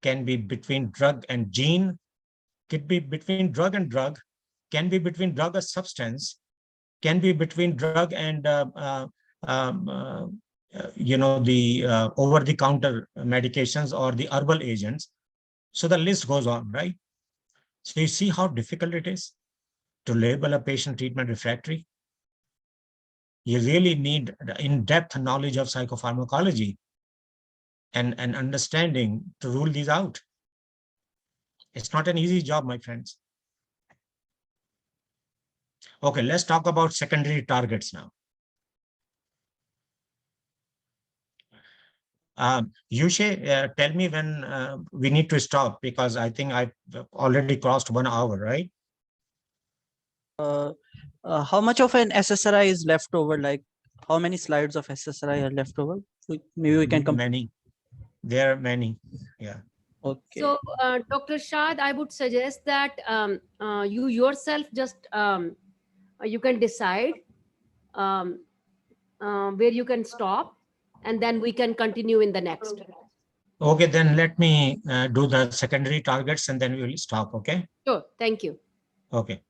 can be between drug and gene, could be between drug and drug, can be between drug and substance, can be between drug and the over-the-counter medications or the herbal agents. So the list goes on, right? So you see how difficult it is to label a patient treatment refractory. You really need in-depth knowledge of psychopharmacology and understanding to rule these out. It's not an easy job, my friends. Okay, let's talk about secondary targets now. Yushe, tell me when we need to stop, because I think I've already crossed 1 hour, right? How much of an SSRI is left over? Like, how many slides of SSRI are left over? Maybe we can Many. There are many. Yeah. Okay. So, Dr. Shad, I would suggest that you yourself just you can decide where you can stop, and then we can continue in the next. Okay, then let me do the secondary targets and then we will stop. Okay. Sure. Thank you. Okay.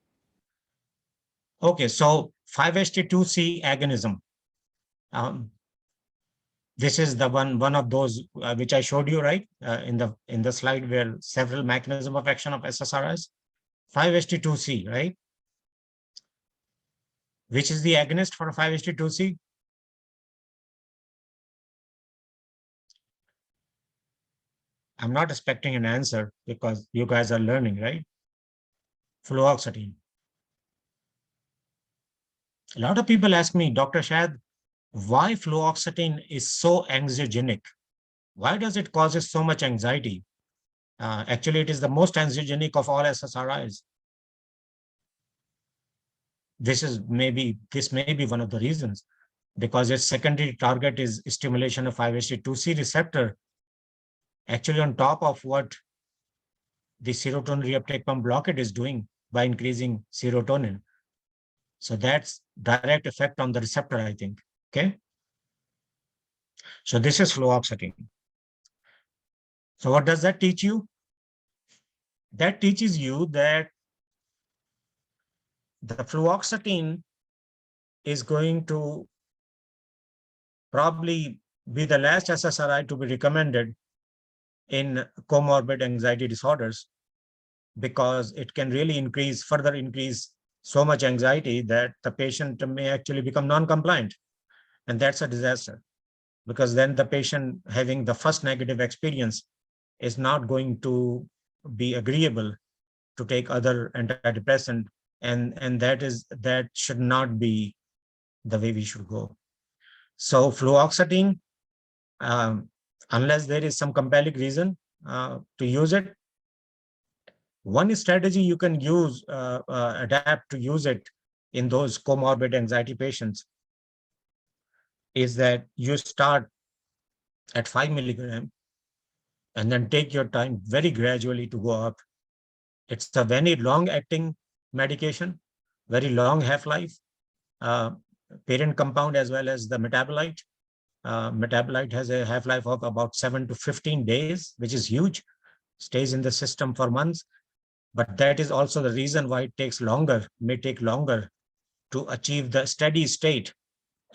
Okay. So 5-HT2C agonism. This is the one of those which I showed you, right, in the slide where several mechanism of action of SSRIs. 5-HT2C, right? Which is the agonist for 5-HT2C? I'm not expecting an answer because you guys are learning, right? Fluoxetine. A lot of people ask me, Dr. Shad, why fluoxetine is so anxiogenic? Why does it causes so much anxiety? Actually, it is the most anxiogenic of all SSRIs. This may be one of the reasons, because its secondary target is stimulation of 5-HT2C receptor, actually on top of what the serotonin reuptake pump blockade is doing by increasing serotonin. So that's direct effect on the receptor, I think. Okay. So this is fluoxetine. So what does that teach you? That teaches you that the fluoxetine is going to probably be the last SSRI to be recommended in comorbid anxiety disorders, because it can really further increase so much anxiety that the patient may actually become non-compliant. And that's a disaster, because then the patient having the first negative experience is not going to be agreeable to take other antidepressant. And that should not be the way we should go. So fluoxetine, unless there is some compelling reason to use it, one strategy you can use, adapt to use it in those comorbid anxiety patients, is that you start at 5 milligram and then take your time very gradually to go up. It's a very long acting medication, very long half-life, parent compound as well as the metabolite. Metabolite has a half-life of about 7 to 15 days, which is huge, stays in the system for months. But that is also the reason why it may take longer to achieve the steady state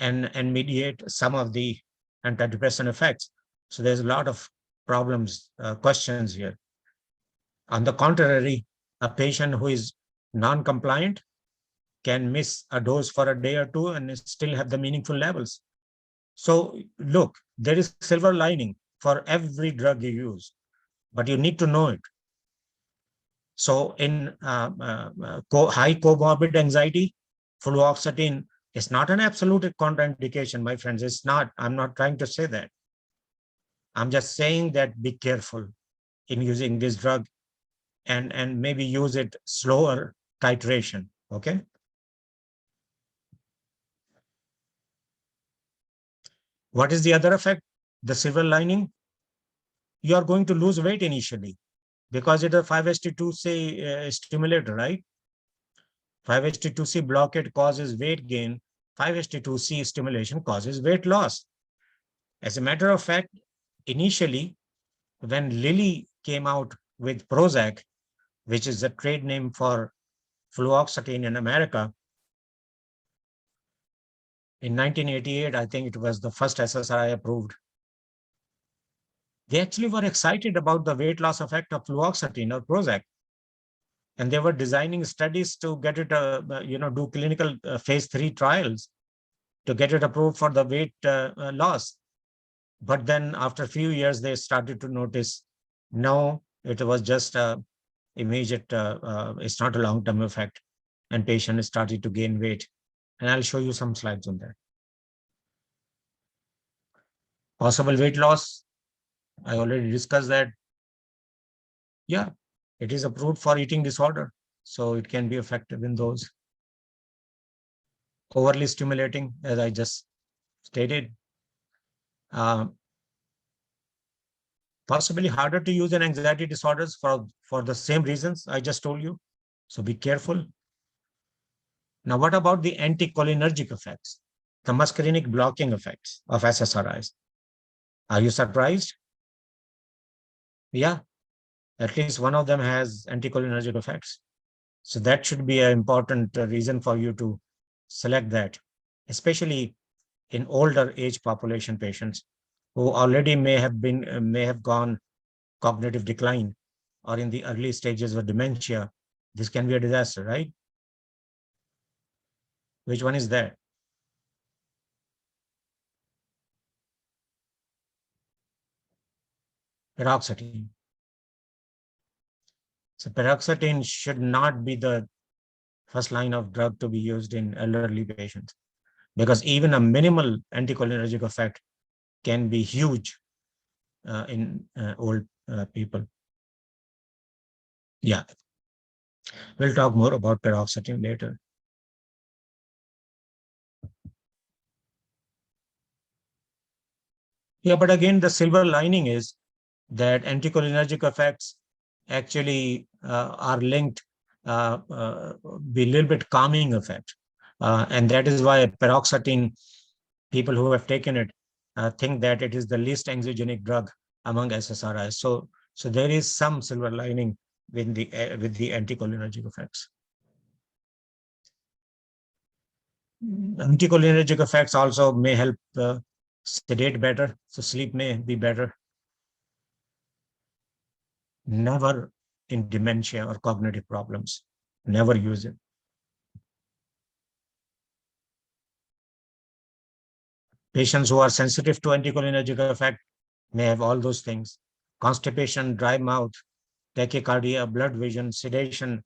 and mediate some of the antidepressant effects. So there's a lot of problems, questions here. On the contrary, a patient who is non-compliant can miss a dose for a day or two and still have the meaningful levels. So look, there is silver lining for every drug you use, but you need to know it. So in high comorbid anxiety, fluoxetine is not an absolute contraindication, my friends. It's not. I'm not trying to say that. I'm just saying that be careful in using this drug, and maybe use it slower titration. Okay. What is the other effect? The silver lining? You are going to lose weight initially because it's a 5-HT2C stimulator, right? 5-HT2C blockade causes weight gain. 5-HT2C stimulation causes weight loss. As a matter of fact, initially, when Lilly came out with Prozac, which is the trade name for fluoxetine in America, in 1988, I think it was the first SSRI approved. They actually were excited about the weight loss effect of fluoxetine or Prozac. And they were designing studies to get it, do clinical phase 3 trials to get it approved for the weight loss. But then after a few years, they started to notice, no, it was just immediate, it's not a long-term effect, and patients started to gain weight. And I'll show you some slides on that. Possible weight loss, I already discussed that. Yeah, it is approved for eating disorder, so it can be effective in those. Overly stimulating, as I just stated. Possibly harder to use in anxiety disorders for the same reasons I just told you. So be careful. Now, what about the anticholinergic effects? the muscarinic blocking effects of SSRIs. Are you surprised? Yeah, at least one of them has anticholinergic effects. So that should be an important reason for you to select that, especially in older age population patients who already may have gone cognitive decline or in the early stages of dementia. This can be a disaster, right? Which one is that? Paroxetine. So paroxetine should not be the first line of drug to be used in elderly patients, because even a minimal anticholinergic effect can be huge in old people. Yeah, we'll talk more about paroxetine later. Yeah, but again, the silver lining is that anticholinergic effects actually are linked, be a little bit calming effect. And that is why paroxetine, people who have taken it think that it is the least anxiogenic drug among SSRIs. So there is some silver lining with the anticholinergic effects. Anticholinergic effects also may help sedate better, so sleep may be better. Never in dementia or cognitive problems. Never use it. Patients who are sensitive to anticholinergic effect may have all those things: constipation, dry mouth, tachycardia, blood vision, sedation,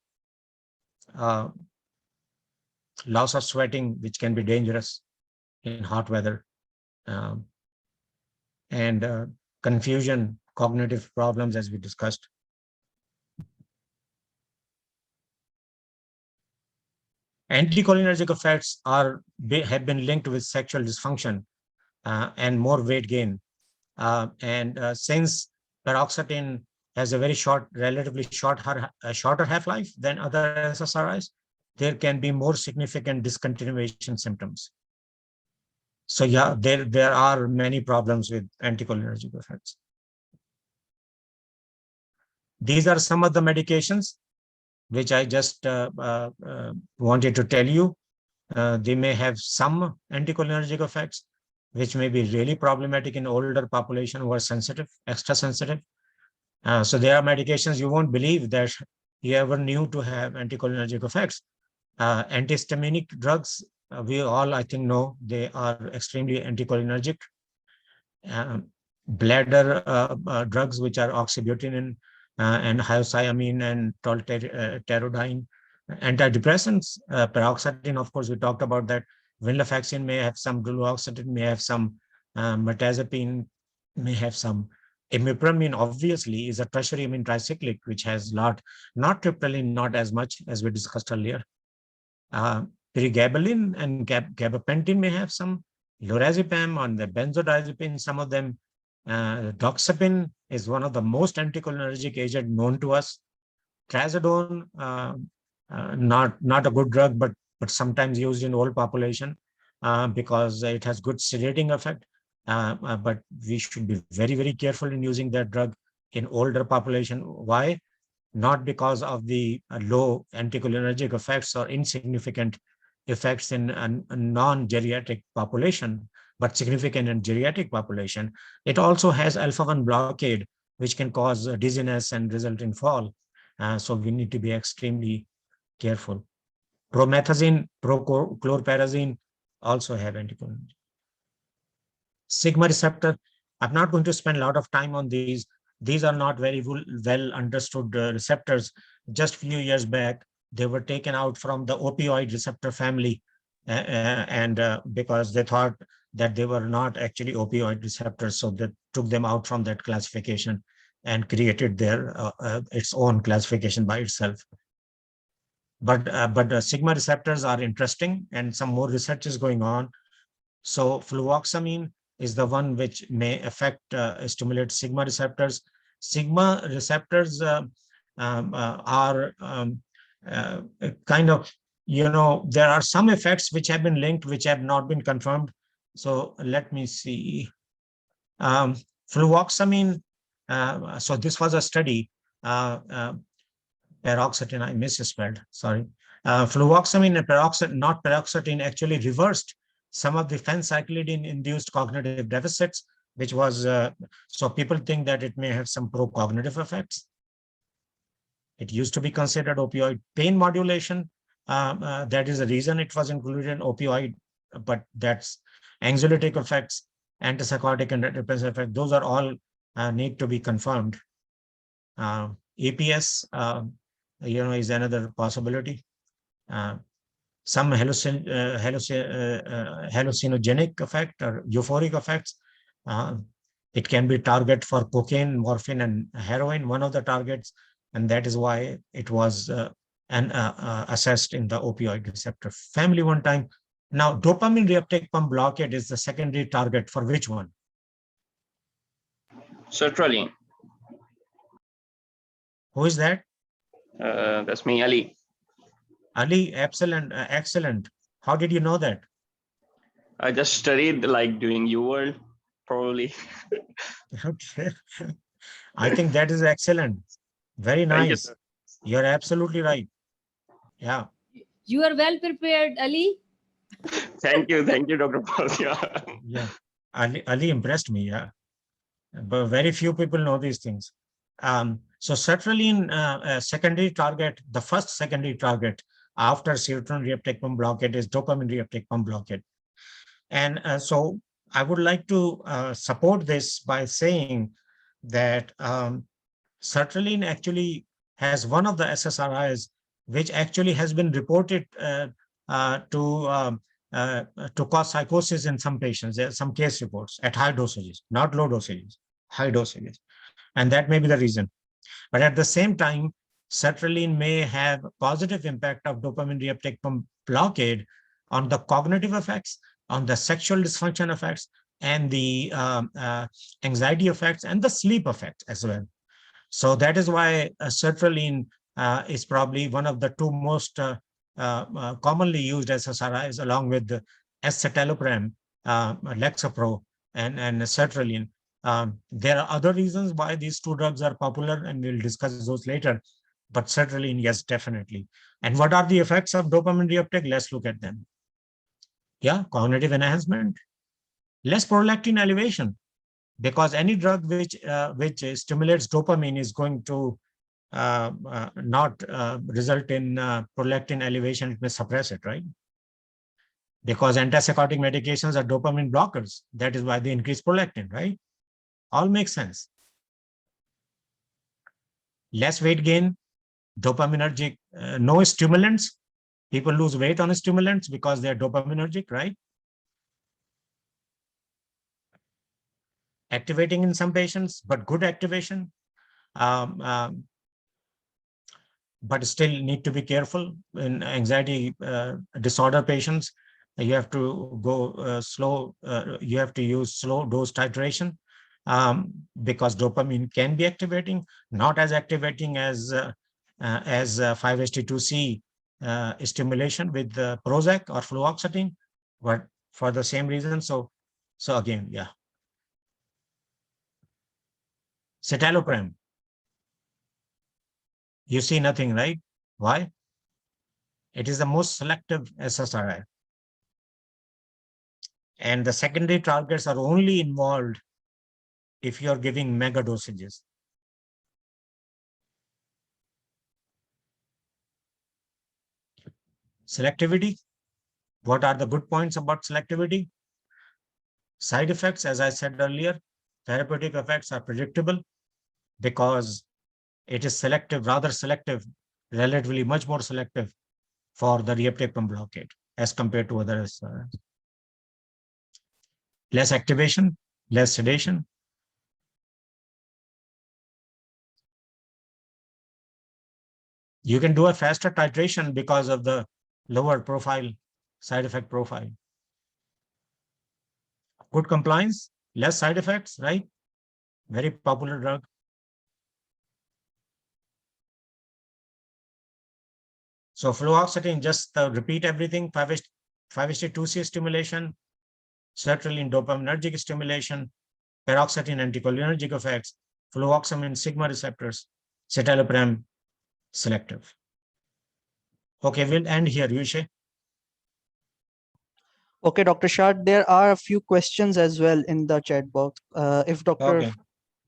uh, loss of sweating, which can be dangerous in hot weather, um, and confusion, cognitive problems, as we discussed. Anticholinergic effects have been linked with sexual dysfunction and more weight gain. And since paroxetine has a very short, relatively shorter half-life than other SSRIs, there can be more significant discontinuation symptoms. So yeah, there are many problems with anticholinergic effects. These are some of the medications which I just wanted to tell you. They may have some anticholinergic effects, which may be really problematic in older population who are sensitive, extra sensitive. So there are medications you won't believe that you ever knew to have anticholinergic effects. Antihistaminic drugs, we all, I think, know they are extremely anticholinergic. Bladder drugs, which are oxybutynin and hyoscyamine and tolterodine. Antidepressants, paroxetine, of course, we talked about that. Venlafaxine may have some, duloxetine may have some, mirtazapine may have some. Imipramine, obviously, is a tertiary amine tricyclic, which has lot, not triptyline, not as much as we discussed earlier. Pregabalin and gabapentin may have some. Lorazepam on the benzodiazepine, some of them. Doxepin is one of the most anticholinergic agent known to us. Trazodone, not a good drug, but sometimes used in old population because it has good sedating effect. But we should be very, very careful in using that drug in older population. Why? Not because of the low anticholinergic effects or insignificant effects in a non-geriatric population, but significant in geriatric population. It also has alpha-1 blockade, which can cause dizziness and result in fall. So we need to be extremely careful. Promethazine, prochlorperazine also have anticholinergic. Sigma receptor, I'm not going to spend a lot of time on these. These are not very well understood receptors. Just a few years back, they were taken out from the opioid receptor family, and because they thought that they were not actually opioid receptors, so they took them out from that classification and created their its own classification by itself. But sigma receptors are interesting, and some more research is going on. So fluvoxamine is the one which may stimulate sigma receptors. Sigma receptors are kind of there are some effects which have been linked, which have not been confirmed. So let me see. Fluvoxamine. So this was a study. Paroxetine, I misspelled. Sorry. Fluvoxamine and not paroxetine, actually reversed some of the phencyclidine-induced cognitive deficits, which was so people think that it may have some pro-cognitive effects. It used to be considered opioid pain modulation. That is the reason it was included in opioid, but that's anxiolytic effects, antipsychotic and depressive effects. Those are all need to be confirmed. EPS, is another possibility. Some hallucinogenic effect or euphoric effects. It can be target for cocaine, morphine, and heroin, one of the targets, and that is why it was assessed in the opioid receptor family one time. Now, dopamine reuptake pump blockade is the secondary target for which one? Sertraline. Who is that? That's me, Ali. Ali, excellent, excellent. How did you know that? I just studied like during UWorld, probably. Okay. I think that is excellent. Very nice. Thank you, You're absolutely right. Yeah. You are well prepared, Ali. thank you, Dr. Paul. Yeah. Ali impressed me. Yeah. But very few people know these things. So sertraline secondary target, the first secondary target after serotonin reuptake pump blockade is dopamine reuptake pump blockade. And so I would like to support this by saying that sertraline actually has one of the SSRIs which actually has been reported to cause psychosis in some patients. There are some case reports at high dosages, not low dosages, high dosages. And that may be the reason. But at the same time, sertraline may have a positive impact of dopamine reuptake pump blockade on the cognitive effects, on the sexual dysfunction effects, and the anxiety effects, and the sleep effect as well. So that is why sertraline is probably one of the two most commonly used SSRIs, along with the escitalopram, Lexapro, and sertraline. There are other reasons why these two drugs are popular, and we'll discuss those later. But sertraline, yes, definitely. And what are the effects of dopamine reuptake? Let's look at them. Yeah, cognitive enhancement, less prolactin elevation, because any drug which stimulates dopamine is going to not result in prolactin elevation. It may suppress it, right? Because antipsychotic medications are dopamine blockers. That is why they increase prolactin, right? All makes sense. Less weight gain, dopaminergic, no stimulants. People lose weight on stimulants because they're dopaminergic, right? Activating in some patients, but good activation. But still need to be careful in anxiety disorder patients. You have to go slow. You have to use slow dose titration because dopamine can be activating, not as activating as 5-HT2C stimulation with Prozac or fluoxetine, but for the same reason. So again, yeah. Citalopram. You see nothing, right? Why? It is the most selective SSRI. And the secondary targets are only involved if you're giving mega dosages. Selectivity. What are the good points about selectivity? Side effects, as I said earlier, therapeutic effects are predictable because it is selective, rather selective, relatively much more selective for the reuptake pump blockade as compared to others. Less activation, less sedation. You can do a faster titration because of the lower profile, side effect profile. Good compliance, less side effects, right? Very popular drug. So fluoxetine, just repeat everything, 5-HT2C stimulation, sertraline dopaminergic stimulation, paroxetine anticholinergic effects, fluoxamine sigma receptors, citalopram selective. Okay, we'll end here, Yushe. Okay, Dr. Shah, there are a few questions as well in the chat box. If Okay.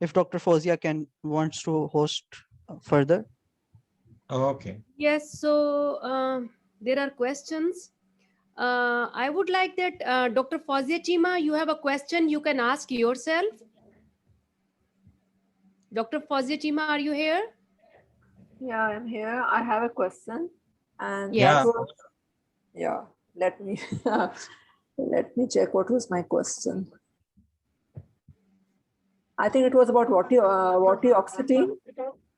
Dr. Fozia wants to host further. Okay. Yes, so there are questions. I would like that Dr. Fazia Chima, you have a question you can ask yourself. Dr. Fazia Chima, are you here? Yeah, I'm here. I have a question. And Yes. let me let me check what was my question. I think it was about vortioxetine.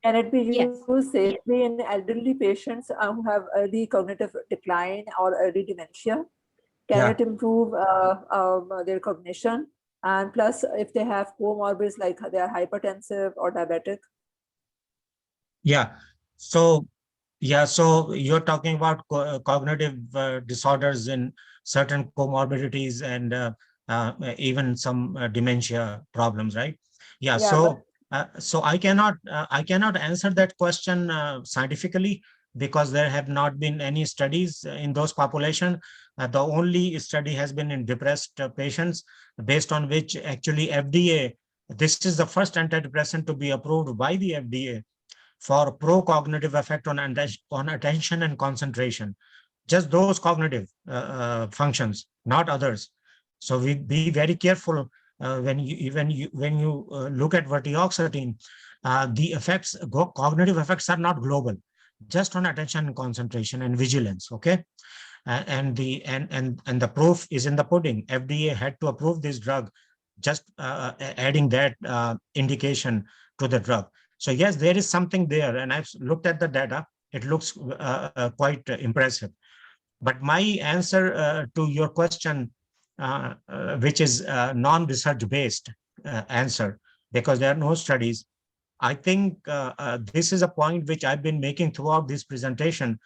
Can it be Yes. used safely in elderly patients who have early cognitive decline or early dementia? Can Yeah. it improve their cognition? And plus, if they have comorbidities like they are hypertensive or diabetic? Yeah. So you're talking about cognitive disorders in certain comorbidities and even some dementia problems, right? Yeah. Yeah, So I cannot answer that question scientifically, because there have not been any studies in those population. The only study has been in depressed patients, based on which actually FDA, this is the first antidepressant to be approved by the FDA for pro-cognitive effect on attention and concentration. Just those cognitive functions, not others. So we be very careful when you look at vortioxetine. The effects, cognitive effects, are not global, just on attention and concentration and vigilance. Okay, and the proof is in the pudding. FDA had to approve this drug, just adding that indication to the drug. So yes, there is something there, and I've looked at the data. It looks quite impressive. But my answer to your question, which is non-research based answer, because there are no studies, I think this is a point which I've been making throughout this presentation,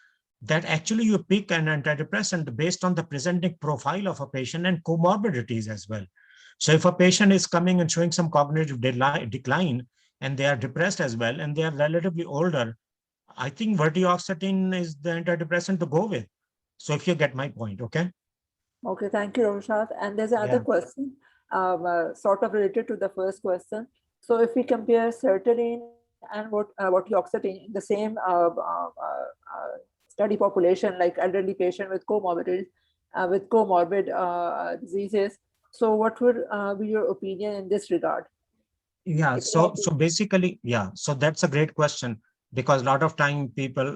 that actually you pick an antidepressant based on the presenting profile of a patient and comorbidities as well. So if a patient is coming and showing some cognitive decline, and they are depressed as well, and they are relatively older, I think vortioxetine is the antidepressant to go with. So if you get my point, okay? Okay, thank you, Roshat. And there's another Yeah. question, sort of related to the first question. So if we compare sertraline and vortioxetine in the same study population, like elderly patient with comorbid diseases, so what would be your opinion in this regard? Yeah, so basically, yeah, so that's a great question, because a lot of time people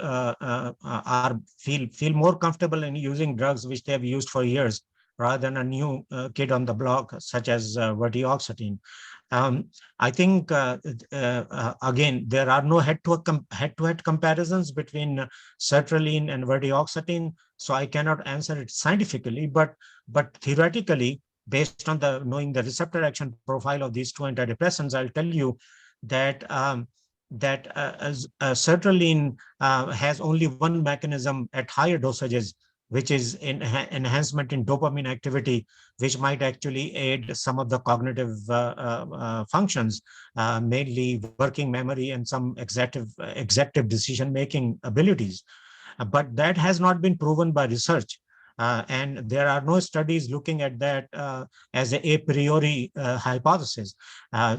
feel more comfortable in using drugs which they have used for years, rather than a new kid on the block, such as vortioxetine. I think again, there are no head-to-head comparisons between sertraline and vortioxetine, so I cannot answer it scientifically, but theoretically, based on knowing the receptor action profile of these two antidepressants, I'll tell you that sertraline has only one mechanism at higher dosages, which is enhancement in dopamine activity, which might actually aid some of the cognitive functions, mainly working memory and some executive decision-making abilities. But that has not been proven by research. And there are no studies looking at that as a priori hypothesis.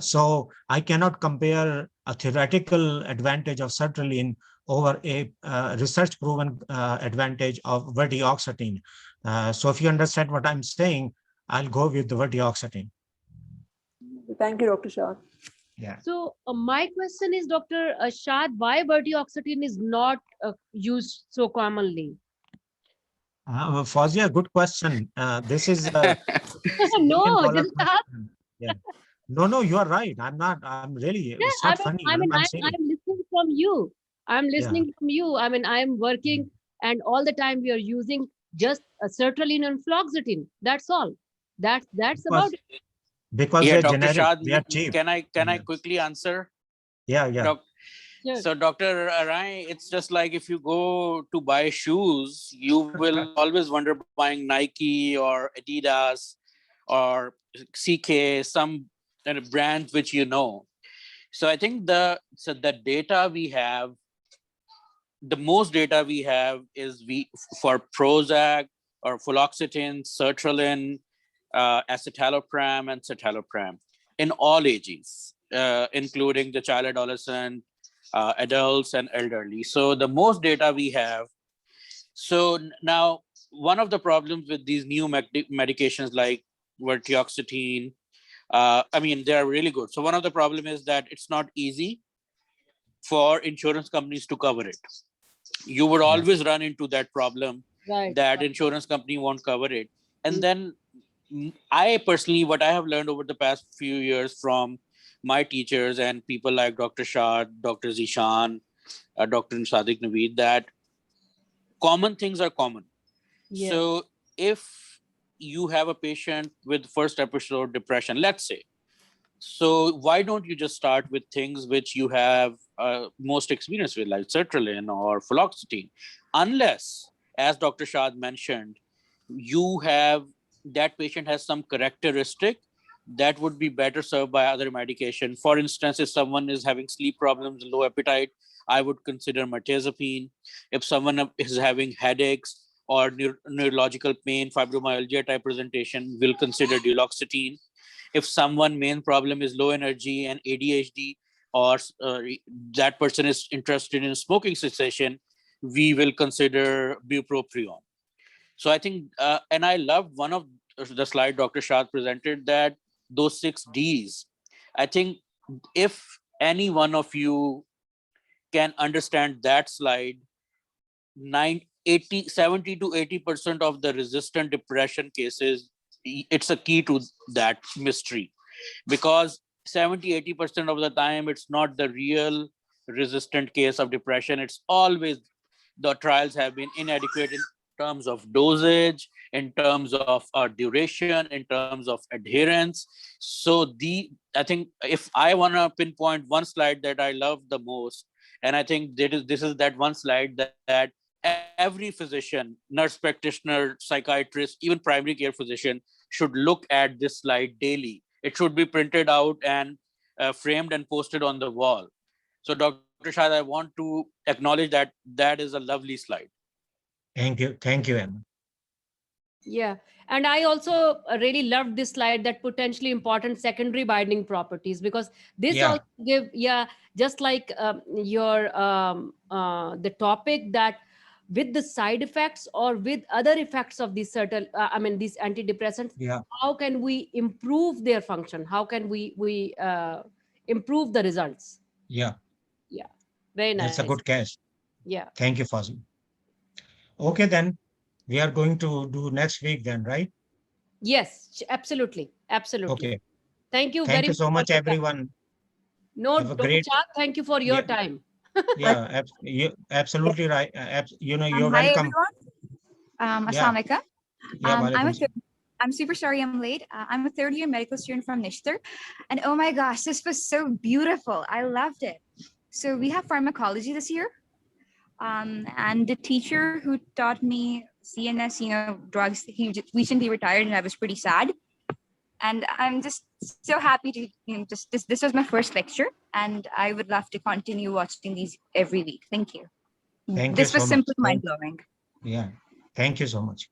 So I cannot compare a theoretical advantage of sertraline over a research proven advantage of vortioxetine. So if you understand what I'm saying, I'll go with the vortioxetine. Thank you, Dr. Shah. Yeah. So my question is, Dr. Shad, why vortioxetine is not used so commonly? Fazia, good question. This is No, $1 just ask. question. Yeah. No, you are right. I'm really, Yeah, it's not funny. I'm serious. I'm listening from you. I'm Yeah. listening from you. I mean, I'm working, and all the time we are using just sertraline and fluoxetine. That's all. That's about it. Because Yeah, they're Dr. generic, Shad, they are cheap. can I Yeah. quickly answer? Yeah. Doc, Sure. So, Dr. Rai, it's just like if you go to buy shoes, you will always wonder buying Nike or Adidas or CK, some kind of brand which you know. So I think the data we have, the most data we have is for Prozac or fluoxetine, sertraline, escitalopram, and citalopram in all ages, including the child, adolescent, adults, and elderly. So the most data we have. So now, one of the problems with these new medications like vertioxetine, I mean, they are really good. So one of the problem is that it's not easy for insurance companies to cover it. You would always run into that problem Right. that insurance company won't cover it. And then I personally, what I have learned over the past few years from my teachers and people like Dr. Shah, Dr. Zishan, Dr. Sadiq Naveed, that common things are common. Yeah. So if you have a patient with first episode depression, let's say, so why don't you just start with things which you have most experience with, like sertraline or fluoxetine, unless, as Dr. Shah mentioned, that patient has some characteristic that would be better served by other medication. For instance, if someone is having sleep problems, low appetite, I would consider mirtazapine. If someone is having headaches or neurological pain, fibromyalgia type presentation, we'll consider duloxetine. If someone main problem is low energy and ADHD, or that person is interested in smoking cessation, we will consider bupropion. So I think, and I loved one of the slide Dr. Shah presented, that those 6 Ds. I think if any one of you can understand that slide, 70 to 80% of the resistant depression cases, it's a key to that mystery, because 70-80% of the time it's not the real resistant case of depression. It's always the trials have been inadequate in terms of dosage, in terms of duration, in terms of adherence. So I think if I want to pinpoint one slide that I love the most, and I think this is that one slide that every physician, nurse practitioner, psychiatrist, even primary care physician should look at this slide daily. It should be printed out and framed and posted on the wall. So Dr. Shah, I want to acknowledge that is a lovely slide. Thank you. Thank you, Emma. Yeah. And I also really loved this slide, that potentially important secondary binding properties, because this Yeah. also give, just like the topic, that with the side effects or with other effects of these certain, these antidepressants, Yeah. how can we improve their function? How can we improve the results? Yeah. Yeah. Very nice. That's a good catch. Yeah. Thank you, Fazil. Okay, then we are going to do next week then, right? Yes, absolutely. Absolutely. Okay. Thank you Thank very you much. so much, for your time. everyone. No, Have a Dr. great- Shah, thank you for your Yeah. time. Yeah, you absolutely right. You're Hi, welcome. everyone. Yeah. Assalamualaikum. Yeah, walaikum salam. I'm super sorry I'm late. I'm a third-year medical student from Nishtar. And oh my gosh, this was so beautiful. I loved it. So we have pharmacology this year. And the teacher who taught me CNS, drugs, he recently retired, and I was pretty sad. And I'm just so happy to, this was my first lecture, and I would love to continue watching these every week. Thank you. Thank This you was so simply much. mind-blowing. Yeah. Thank you so much.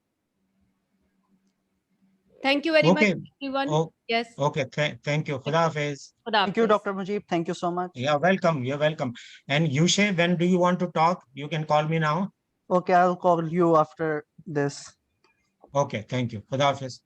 Thank you very much, Okay. everyone. Oh, Yes. okay. Thank you. Khuda Hafiz. Thank you, Dr. Mujib. Thank you so much. Yeah, welcome. You're welcome. And Yushe, when do you want to talk? You can call me now. Okay, I'll call you after this. Okay. Thank you. Khuda Hafiz.